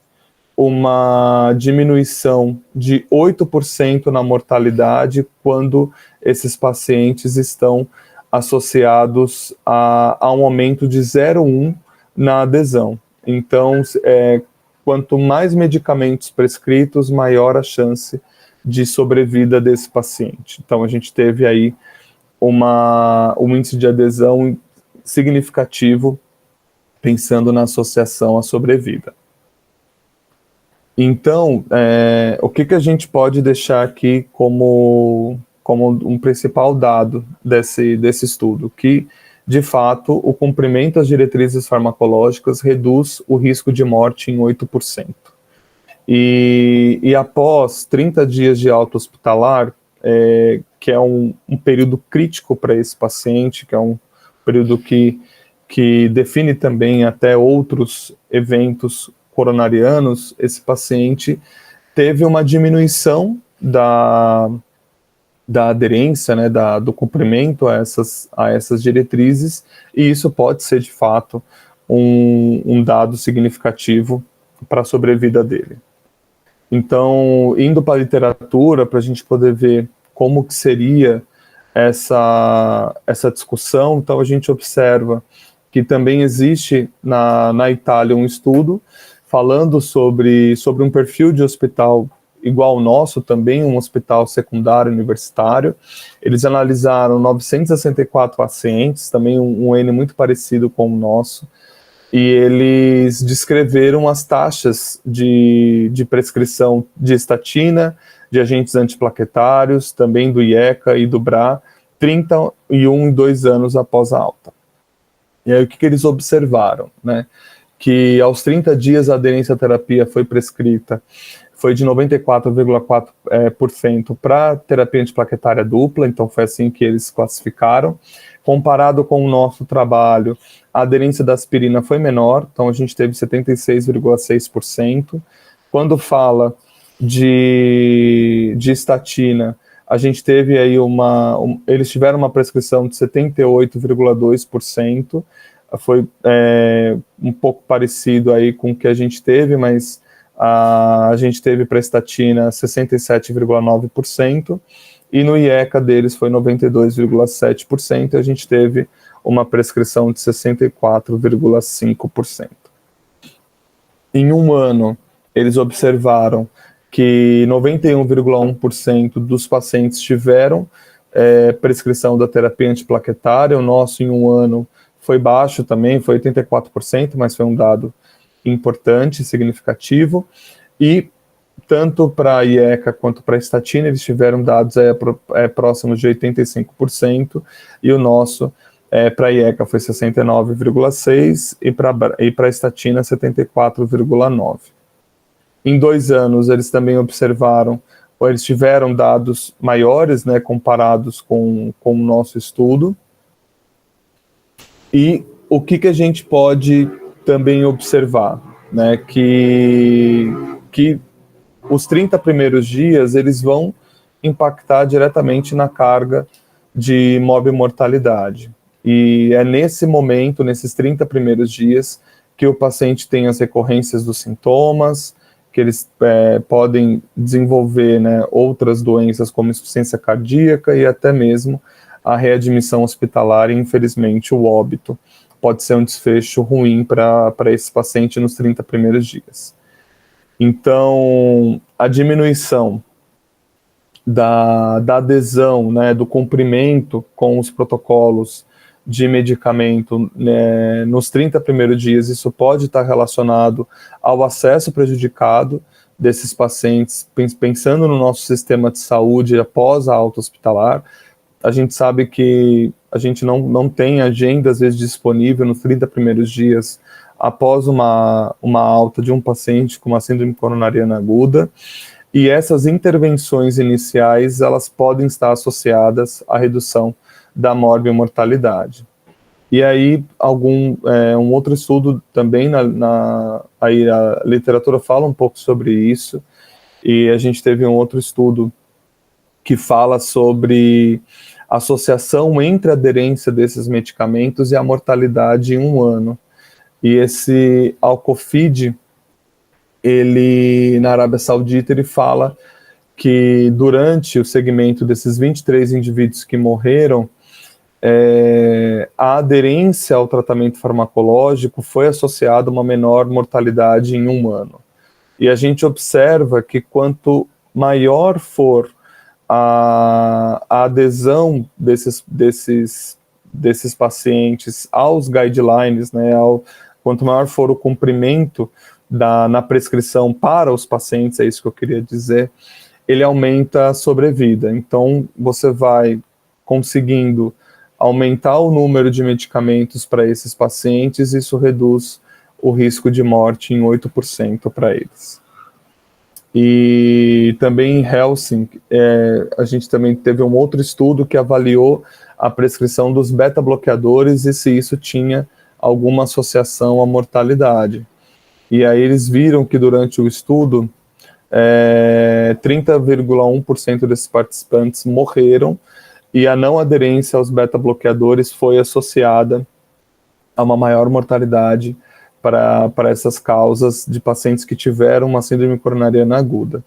uma diminuição de 8% na mortalidade quando esses pacientes estão associados a um aumento de 0,1 na adesão. Então, quanto mais medicamentos prescritos, maior a chance de sobrevida desse paciente. Então, a gente teve aí um índice de adesão significativo, pensando na associação à sobrevida. Então, o que a gente pode deixar aqui como um principal dado desse estudo? Que, de fato, o cumprimento às diretrizes farmacológicas reduz o risco de morte em 8%. E após 30 dias de alta hospitalar, que é um período crítico para esse paciente, que é um período que define também até outros eventos coronarianos, esse paciente teve uma diminuição da aderência, né, do cumprimento a essas diretrizes, e isso pode ser, de fato, um dado significativo para a sobrevida dele. Então, indo para a literatura, para a gente poder ver como que seria essa discussão, então a gente observa que também existe na Itália um estudo falando sobre um perfil de hospital igual ao nosso, também um hospital secundário universitário. Eles analisaram 964 pacientes, também um N muito parecido com o nosso, e eles descreveram as taxas de prescrição de estatina, de agentes antiplaquetários, também do IECA e do BRA, 31 e 2 anos após a alta. E aí o que eles observaram, né? Que aos 30 dias a aderência à terapia foi prescrita, foi de 94,4% para terapia antiplaquetária dupla, então foi assim que eles classificaram. Comparado com o nosso trabalho, a aderência da aspirina foi menor, então a gente teve 76,6%. Quando fala de estatina, a gente teve aí eles tiveram uma prescrição de 78,2%, foi um pouco parecido aí com o que a gente teve, mas a gente teve para estatina 67,9%, e no IECA deles foi 92,7%, e a gente teve uma prescrição de 64,5%. Em um ano, eles observaram que 91,1% dos pacientes tiveram prescrição da terapia antiplaquetária. O nosso, em um ano, foi baixo também, foi 84%, mas foi um dado importante, significativo. E tanto para a IECA quanto para a estatina, eles tiveram dados próximos de 85%, e o nosso para a IECA foi 69,6% e para a estatina 74,9%. Em 2 anos, eles também observaram, ou eles tiveram dados maiores, né, comparados com o nosso estudo. E o que a gente pode também observar, né, que os 30 primeiros dias, eles vão impactar diretamente na carga de morbimortalidade. E é nesse momento, nesses 30 primeiros dias, que o paciente tem as recorrências dos sintomas, que eles podem desenvolver, né, outras doenças como insuficiência cardíaca e até mesmo a readmissão hospitalar e, infelizmente, o óbito. Pode ser um desfecho ruim para esse paciente nos 30 primeiros dias. Então, a diminuição da adesão, né, do cumprimento com os protocolos de medicamento, né, nos 30 primeiros dias, isso pode estar relacionado ao acesso prejudicado desses pacientes, pensando no nosso sistema de saúde após a alta hospitalar. A gente sabe que a gente não tem agenda, às vezes, disponível nos 30 primeiros dias após uma alta de um paciente com uma síndrome coronariana aguda, e essas intervenções iniciais, elas podem estar associadas à redução da morbimortalidade. E aí, um outro estudo também, aí a literatura fala um pouco sobre isso, e a gente teve um outro estudo que fala sobre a associação entre a aderência desses medicamentos e a mortalidade em um ano. E esse Al-Kofidi, ele, na Arábia Saudita, ele fala que durante o segmento desses 23 indivíduos que morreram, a aderência ao tratamento farmacológico foi associada a uma menor mortalidade em um ano. E a gente observa que quanto maior for a adesão desses pacientes aos guidelines, né, quanto maior for o cumprimento na prescrição para os pacientes, é isso que eu queria dizer, ele aumenta a sobrevida. Então, você vai conseguindo aumentar o número de medicamentos para esses pacientes, isso reduz o risco de morte em 8% para eles. E também em Helsinki, a gente também teve um outro estudo que avaliou a prescrição dos beta-bloqueadores e se isso tinha alguma associação à mortalidade. E aí eles viram que durante o estudo, 30,1% desses participantes morreram, e a não aderência aos beta-bloqueadores foi associada a uma maior mortalidade para essas causas de pacientes que tiveram uma síndrome coronariana aguda.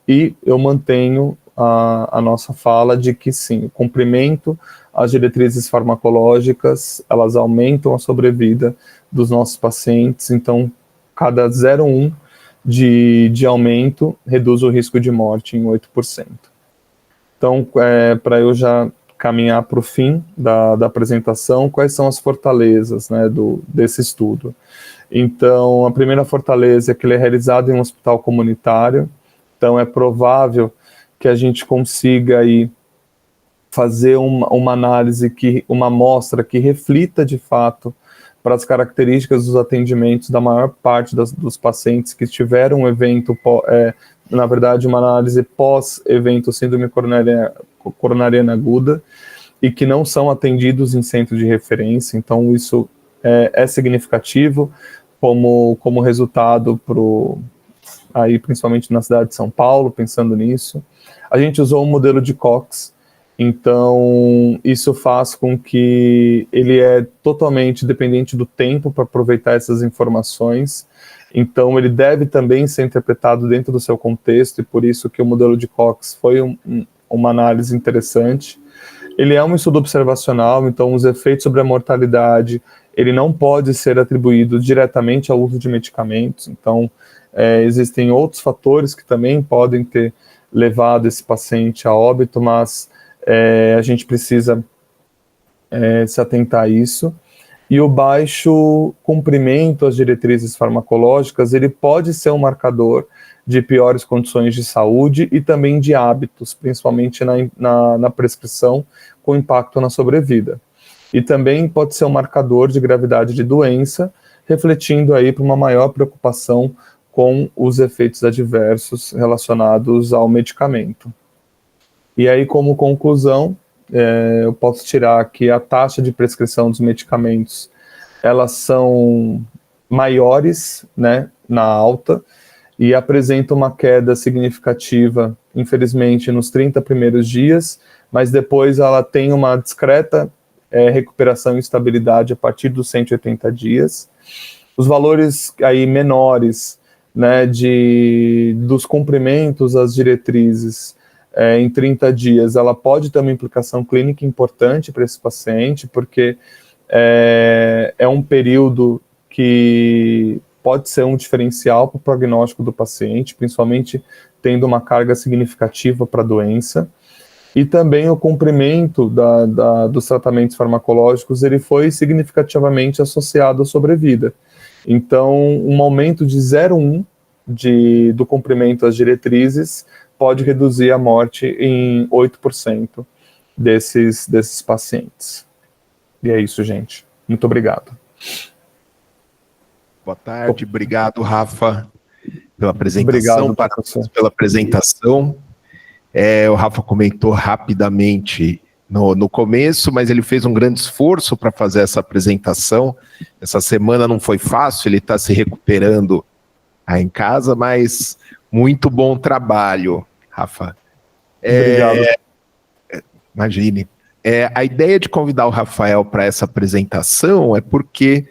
E eu mantenho a nossa fala de que sim, o cumprimento às diretrizes farmacológicas, elas aumentam a sobrevida dos nossos pacientes, então cada 0,1 de aumento reduz o risco de morte em 8%. Então, para eu já caminhar para o fim da apresentação, quais são as fortalezas, né, desse estudo? Então, a primeira fortaleza é que ele é realizado em um hospital comunitário, então é provável que a gente consiga aí fazer uma análise, uma amostra que reflita de fato para as características dos atendimentos da maior parte dos pacientes que tiveram um evento, na verdade, uma análise pós-evento síndrome coronariana aguda, e que não são atendidos em centro de referência. Então, isso é significativo como resultado aí, principalmente na cidade de São Paulo, pensando nisso. A gente usou um modelo de Cox, então isso faz com que ele é totalmente dependente do tempo para aproveitar essas informações, então ele deve também ser interpretado dentro do seu contexto, e por isso que o modelo de Cox foi uma análise interessante. Ele é um estudo observacional, então os efeitos sobre a mortalidade, ele não pode ser atribuído diretamente ao uso de medicamentos, então existem outros fatores que também podem ter levado esse paciente a óbito, mas a gente precisa se atentar a isso. E o baixo cumprimento às diretrizes farmacológicas, ele pode ser um marcador de piores condições de saúde e também de hábitos, principalmente na prescrição, com impacto na sobrevida. E também pode ser um marcador de gravidade de doença, refletindo aí para uma maior preocupação com os efeitos adversos relacionados ao medicamento. E aí, como conclusão, eu posso tirar que a taxa de prescrição dos medicamentos, elas são maiores, né, na alta, e apresentam uma queda significativa, infelizmente, nos 30 primeiros dias, mas depois ela tem uma discreta recuperação e estabilidade a partir dos 180 dias. Os valores aí menores, né, dos cumprimentos às diretrizes em 30 dias, ela pode ter uma implicação clínica importante para esse paciente, porque é um período que pode ser um diferencial para o prognóstico do paciente, principalmente tendo uma carga significativa para a doença. E também o cumprimento dos tratamentos farmacológicos, ele foi significativamente associado à sobrevida. Então, um aumento de 0,1 do cumprimento das diretrizes pode reduzir a morte em 8% desses pacientes. E é isso, gente. Muito obrigado. Boa tarde, obrigado, Rafa, pela apresentação. Obrigado, parabéns pela apresentação. O Rafa comentou rapidamente no começo, mas ele fez um grande esforço para fazer essa apresentação. Essa semana não foi fácil, ele está se recuperando aí em casa, mas muito bom trabalho, Rafa. Obrigado. Imagine. A ideia de convidar o Rafael para essa apresentação é porque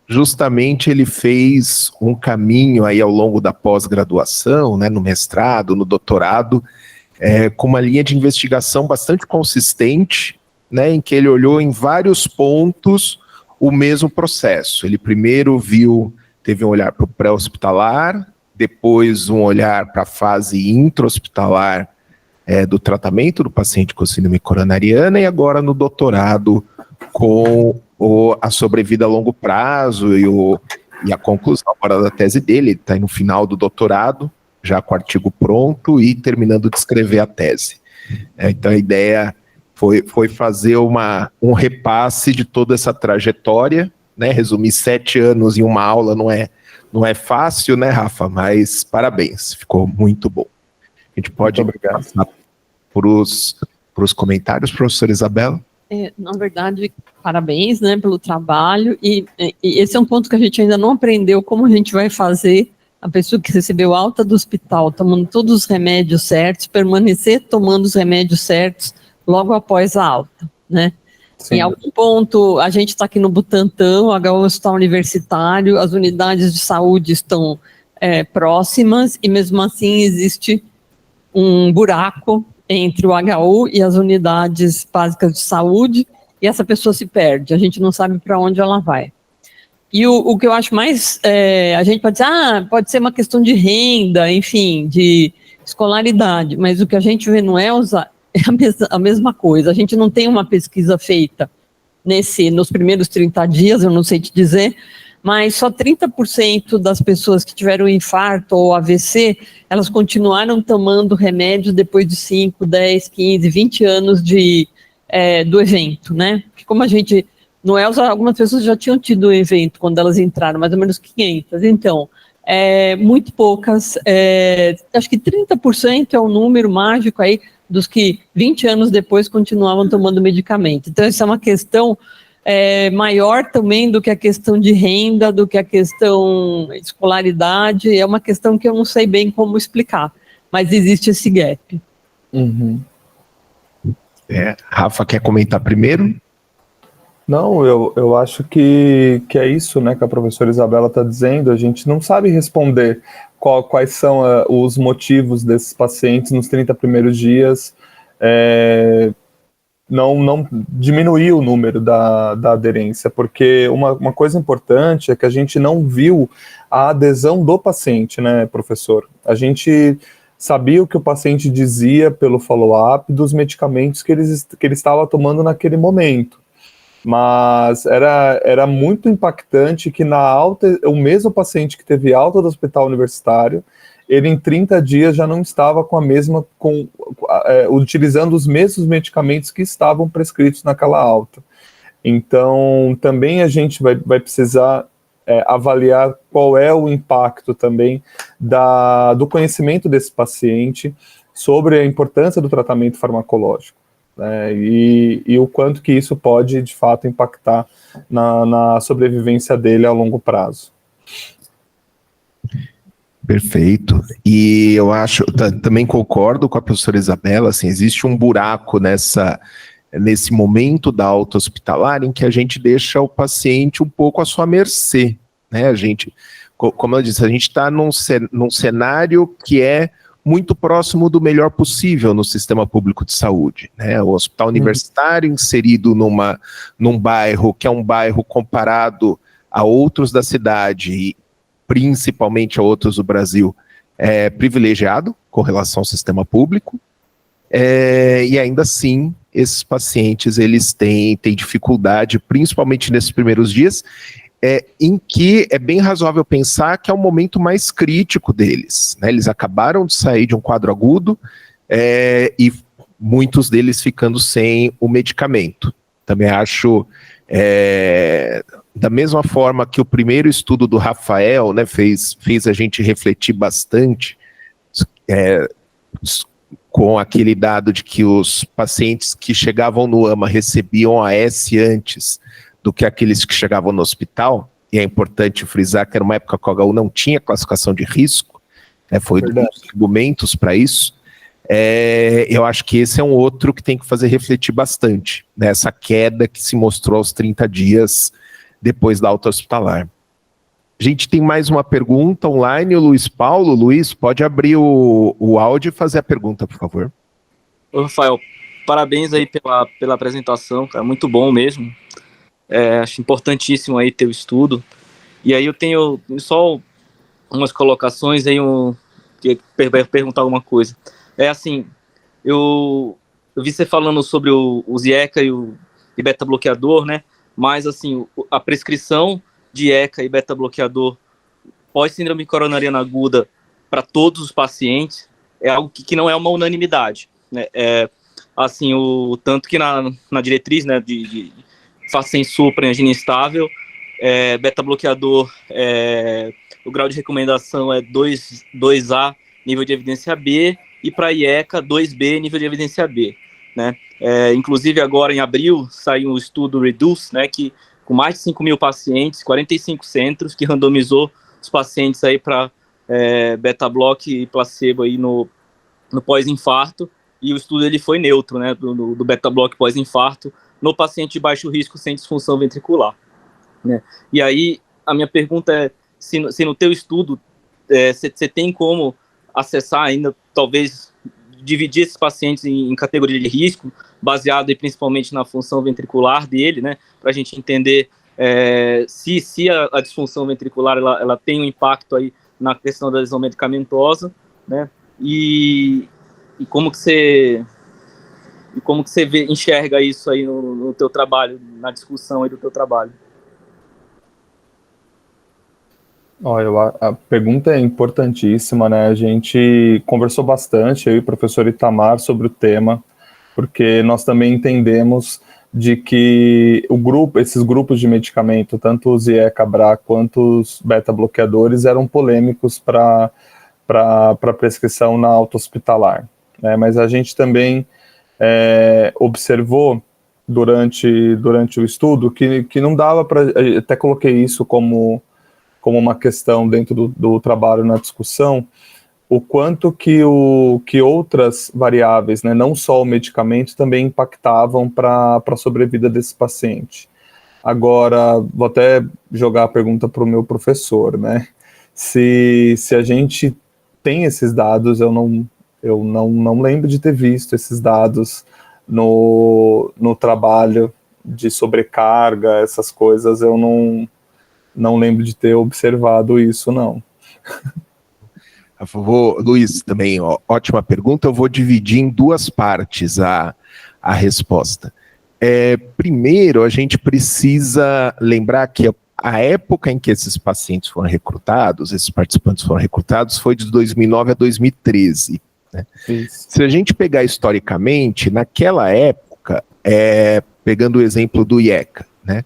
justamente ele fez um caminho aí ao longo da pós-graduação, né, no mestrado, no doutorado, com uma linha de investigação bastante consistente, né, em que ele olhou em vários pontos o mesmo processo. Ele primeiro teve um olhar para o pré-hospitalar, depois um olhar para a fase intra-hospitalar do tratamento do paciente com síndrome coronariana, e agora no doutorado com a sobrevida a longo prazo e a conclusão agora da tese dele. Ele está no final do doutorado, já com o artigo pronto e terminando de escrever a tese. Então a ideia foi fazer um repasse de toda essa trajetória, né? Resumir 7 anos em uma aula não é fácil, né, Rafa? Mas parabéns, ficou muito bom. A gente pode passar para os comentários, professora Isabela? Na verdade, parabéns, né, pelo trabalho, e esse é um ponto que a gente ainda não aprendeu como a gente vai fazer a pessoa que recebeu alta do hospital, tomando todos os remédios certos, permanecer tomando os remédios certos logo após a alta, né? Sim. Em algum ponto, a gente está aqui no Butantã, o HU Hospital Universitário, as unidades de saúde estão próximas, e mesmo assim existe um buraco entre o HU e as unidades básicas de saúde, e essa pessoa se perde, a gente não sabe para onde ela vai. E o que eu acho mais, a gente pode dizer, pode ser uma questão de renda, enfim, de escolaridade, mas o que a gente vê no ELSA é a mesma coisa. A gente não tem uma pesquisa feita nos primeiros 30 dias, eu não sei te dizer, mas só 30% das pessoas que tiveram infarto ou AVC, elas continuaram tomando remédio depois de 5, 10, 15, 20 anos do evento, né? Porque como a gente, no ELSA, algumas pessoas já tinham tido o evento quando elas entraram, mais ou menos 500, então, muito poucas, acho que 30% é o número mágico aí dos que 20 anos depois continuavam tomando medicamento. Então, essa é uma questão maior também do que a questão de renda, do que a questão de escolaridade, é uma questão que eu não sei bem como explicar, mas existe esse gap. Uhum. Rafa, quer comentar primeiro? Não, eu acho que é isso, né, que a professora Isabela está dizendo. A gente não sabe responder quais são os motivos desses pacientes nos 30 primeiros dias. Não diminuir o número da aderência, porque uma coisa importante é que a gente não viu a adesão do paciente, né, professor? A gente sabia o que o paciente dizia pelo follow-up dos medicamentos que ele estava tomando naquele momento, mas era muito impactante que na alta, o mesmo paciente que teve alta do hospital universitário, ele em 30 dias já não estava utilizando os mesmos medicamentos que estavam prescritos naquela alta. Então, também a gente vai precisar avaliar qual é o impacto também do conhecimento desse paciente sobre a importância do tratamento farmacológico, né, e o quanto que isso pode, de fato, impactar na sobrevivência dele a longo prazo. Perfeito. E eu acho, também concordo com a professora Isabela, assim, existe um buraco nesse momento da alta hospitalar em que a gente deixa o paciente um pouco à sua mercê, né? A gente, como eu disse, a gente está num cenário que é muito próximo do melhor possível no sistema público de saúde, né? O hospital universitário inserido num bairro que é um bairro comparado a outros da cidade, principalmente a outros do Brasil, privilegiado com relação ao sistema público, E ainda assim, esses pacientes, eles têm dificuldade, principalmente nesses primeiros dias, em que é bem razoável pensar que é o momento mais crítico deles, né? Eles acabaram de sair de um quadro agudo, e muitos deles ficando sem o medicamento. Também acho, da mesma forma que o primeiro estudo do Rafael, né, fez a gente refletir bastante, com aquele dado de que os pacientes que chegavam no AMA recebiam AS antes do que aqueles que chegavam no hospital, e é importante frisar que era uma época que o HU não tinha classificação de risco, foi um dos argumentos para isso. Eu acho que esse é um outro que tem que fazer refletir bastante, né, essa queda que se mostrou aos 30 dias depois da alta hospitalar. A gente tem mais uma pergunta online, o Luiz Paulo. Luiz, pode abrir o áudio e fazer a pergunta, por favor. Ô, Rafael, parabéns aí pela apresentação, cara, muito bom mesmo. Acho importantíssimo aí ter o estudo. E aí eu tenho só umas colocações aí, que perguntar alguma coisa. Assim, eu vi você falando sobre o IECA e beta-bloqueador, né? Mas, assim, a prescrição de ECA e beta-bloqueador pós-síndrome coronariana aguda para todos os pacientes é algo que não é uma unanimidade, né? Assim, tanto que na diretriz, né, de FACEN supra angina instável, beta-bloqueador, o grau de recomendação é 2A, nível de evidência B, e para IECA, 2B, nível de evidência B, né? Inclusive, agora em abril, saiu um estudo REDUCE, né, que com mais de 5 mil pacientes, 45 centros, que randomizou os pacientes aí para beta-block e placebo aí no pós-infarto, e o estudo ele foi neutro, né, do beta-block pós-infarto, no paciente de baixo risco sem disfunção ventricular, né? E aí, a minha pergunta é, se no teu estudo, você tem como acessar ainda, talvez, dividir esses pacientes em categoria de risco, baseado aí, principalmente na função ventricular dele, né, para a gente entender se a disfunção ventricular ela tem um impacto aí na questão da lesão medicamentosa, né, e como que você enxerga isso aí no teu trabalho, na discussão aí do teu trabalho? A pergunta é importantíssima, né? A gente conversou bastante, eu e o professor Itamar, sobre o tema, porque nós também entendemos de que esses grupos de medicamento, tanto os IECA-BRA quanto os beta-bloqueadores, eram polêmicos para prescrição na alta hospitalar, né? Mas a gente também observou durante o estudo que não dava para, até coloquei isso como uma questão dentro do trabalho na discussão, o quanto que outras variáveis, né, não só o medicamento, também impactavam para a sobrevida desse paciente. Agora, vou até jogar a pergunta para o meu professor, né, se a gente tem esses dados, eu não lembro de ter visto esses dados no trabalho de sobrecarga, essas coisas, eu não lembro de ter observado isso, não. Luiz, também, ótima pergunta. Eu vou dividir em duas partes a resposta. Primeiro, a gente precisa lembrar que a época em que esses pacientes foram recrutados, esses participantes foram recrutados, foi de 2009 a 2013. Né? Se a gente pegar historicamente, naquela época, pegando o exemplo do IECA, né?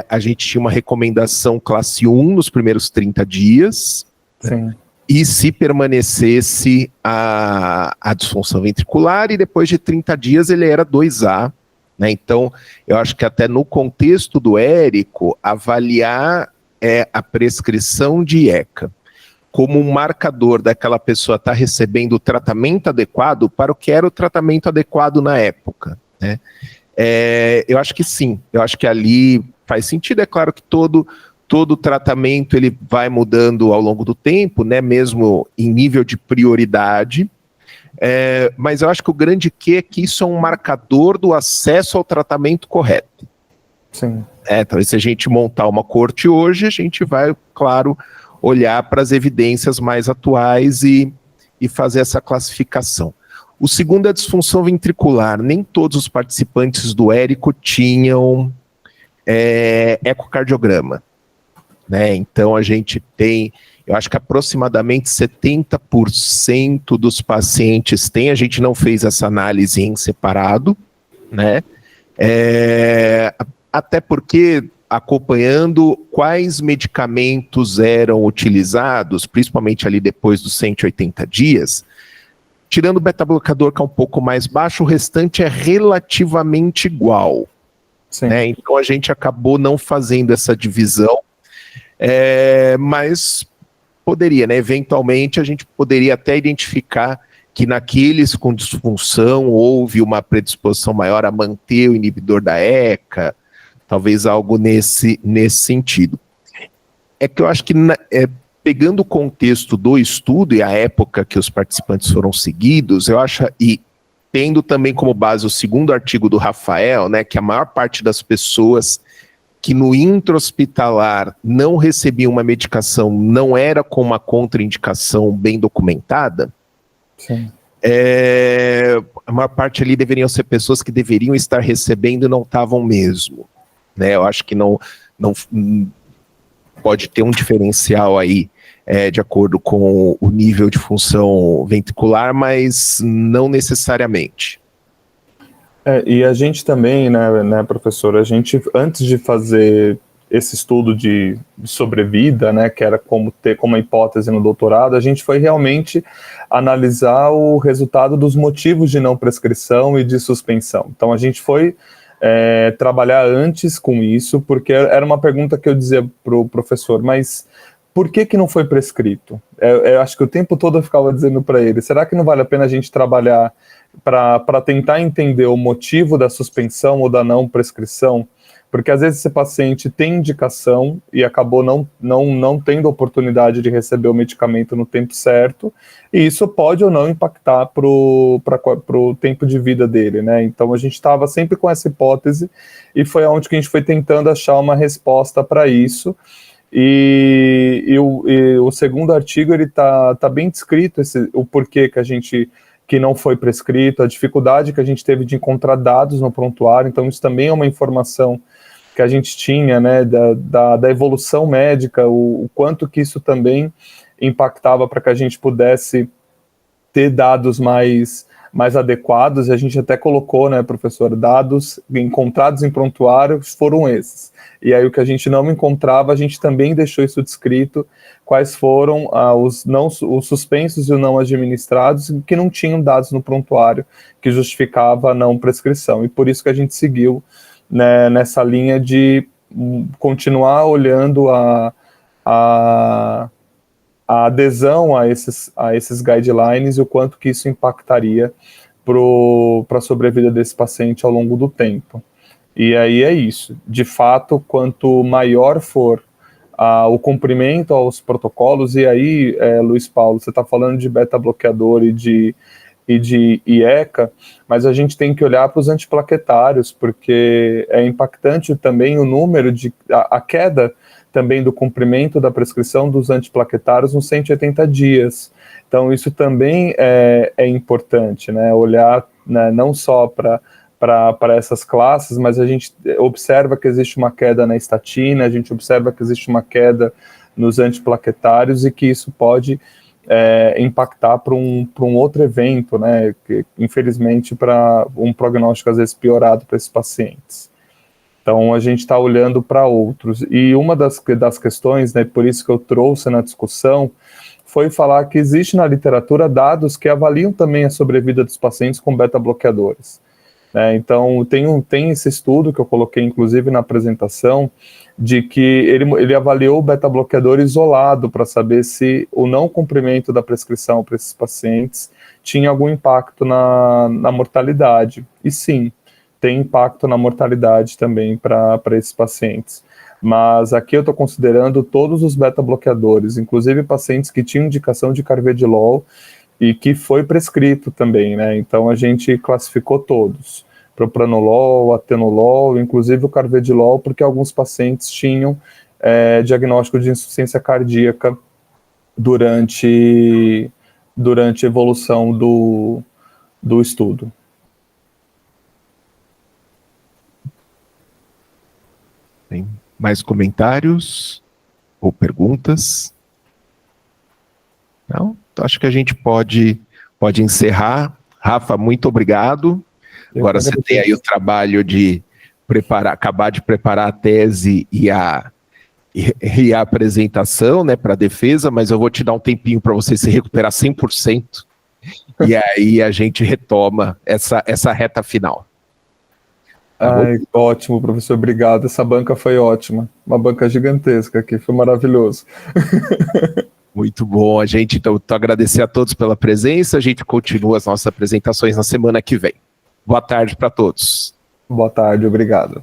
A gente tinha uma recomendação classe 1 nos primeiros 30 dias, sim, e se permanecesse a disfunção ventricular, e depois de 30 dias ele era 2A, né? Então, eu acho que até no contexto do Érico, avaliar a prescrição de IECA como um marcador daquela pessoa estar recebendo o tratamento adequado para o que era o tratamento adequado na época, né? Eu acho que sim, eu acho que ali faz sentido. É claro que todo tratamento ele vai mudando ao longo do tempo, né, mesmo em nível de prioridade, mas eu acho que o grande é que isso é um marcador do acesso ao tratamento correto. Sim. Então, se a gente montar uma corte hoje, a gente vai, claro, olhar para as evidências mais atuais e fazer essa classificação. O segundo é a disfunção ventricular. Nem todos os participantes do Érico tinham ecocardiograma, né? Então a gente tem, eu acho que aproximadamente 70% dos pacientes têm, a gente não fez essa análise em separado, né? Até porque acompanhando quais medicamentos eram utilizados, principalmente ali depois dos 180 dias, tirando o beta-bloqueador, que é um pouco mais baixo, o restante é relativamente igual. Né? Então a gente acabou não fazendo essa divisão, mas poderia, né? Eventualmente a gente poderia até identificar que naqueles com disfunção houve uma predisposição maior a manter o inibidor da ECA, talvez algo nesse sentido. É que eu acho que pegando o contexto do estudo e a época que os participantes foram seguidos, eu acho, e tendo também como base o segundo artigo do Rafael, né, que a maior parte das pessoas que no intra-hospitalar não recebiam uma medicação não era com uma contraindicação bem documentada, Sim. A maior parte ali deveriam ser pessoas que deveriam estar recebendo e não estavam mesmo. Né? Eu acho que não pode ter um diferencial aí de acordo com o nível de função ventricular, mas não necessariamente. E a gente também, né, professor, a gente, antes de fazer esse estudo de sobrevida, né, que era como ter como hipótese no doutorado, a gente foi realmente analisar o resultado dos motivos de não prescrição e de suspensão. Então a gente foi trabalhar antes com isso, porque era uma pergunta que eu dizia para o professor, mas por que não foi prescrito? Eu acho que o tempo todo eu ficava dizendo para ele, será que não vale a pena a gente trabalhar para tentar entender o motivo da suspensão ou da não prescrição? Porque às vezes esse paciente tem indicação e acabou não tendo oportunidade de receber o medicamento no tempo certo, e isso pode ou não impactar para o tempo de vida dele, né? Então a gente estava sempre com essa hipótese, e foi onde que a gente foi tentando achar uma resposta para isso. E o segundo artigo, ele tá bem descrito o porquê que não foi prescrito, a dificuldade que a gente teve de encontrar dados no prontuário. Então isso também é uma informação que a gente tinha, né, da evolução médica, o quanto que isso também impactava para que a gente pudesse ter dados mais adequados. E a gente até colocou, né, professor, dados encontrados em prontuário foram esses. E aí o que a gente não encontrava, a gente também deixou isso descrito, quais foram os suspensos e os não administrados, que não tinham dados no prontuário que justificava a não prescrição. E por isso que a gente seguiu, né, nessa linha de continuar olhando a adesão a esses guidelines e o quanto que isso impactaria para a sobrevida desse paciente ao longo do tempo. E aí é isso. De fato, quanto maior for o cumprimento aos protocolos, e aí, Luiz Paulo, você está falando de beta-bloqueador e de ECA, mas a gente tem que olhar para os antiplaquetários, porque é impactante também o número a queda também do cumprimento da prescrição dos antiplaquetários nos 180 dias. Então isso também é importante, né, olhar, né, não só para essas classes, mas a gente observa que existe uma queda na estatina, a gente observa que existe uma queda nos antiplaquetários e que isso pode impactar para um outro evento, né, que, infelizmente, para um prognóstico às vezes piorado para esses pacientes. Então a gente está olhando para outros. E uma das questões, né, por isso que eu trouxe na discussão, foi falar que existe na literatura dados que avaliam também a sobrevida dos pacientes com beta-bloqueadores. Então tem esse estudo que eu coloquei inclusive na apresentação, de que ele avaliou o beta-bloqueador isolado para saber se o não cumprimento da prescrição para esses pacientes tinha algum impacto na mortalidade. E sim, tem impacto na mortalidade também para esses pacientes. Mas aqui eu estou considerando todos os beta-bloqueadores, inclusive pacientes que tinham indicação de carvedilol e que foi prescrito também, né? Então a gente classificou todos, propranolol, atenolol, inclusive o carvedilol, porque alguns pacientes tinham diagnóstico de insuficiência cardíaca durante a evolução do estudo. Tem mais comentários ou perguntas? Não? Então acho que a gente pode encerrar. Rafa, muito obrigado. Agora você tem aí o trabalho de acabar de preparar a tese e a apresentação, né, para a defesa, mas eu vou te dar um tempinho para você se recuperar 100%, e aí a gente retoma essa reta final. Ai, ótimo, professor, obrigado. Essa banca foi ótima. Uma banca gigantesca aqui, foi maravilhoso. Muito bom, então agradecer a todos pela presença, a gente continua as nossas apresentações na semana que vem. Boa tarde para todos. Boa tarde, obrigado.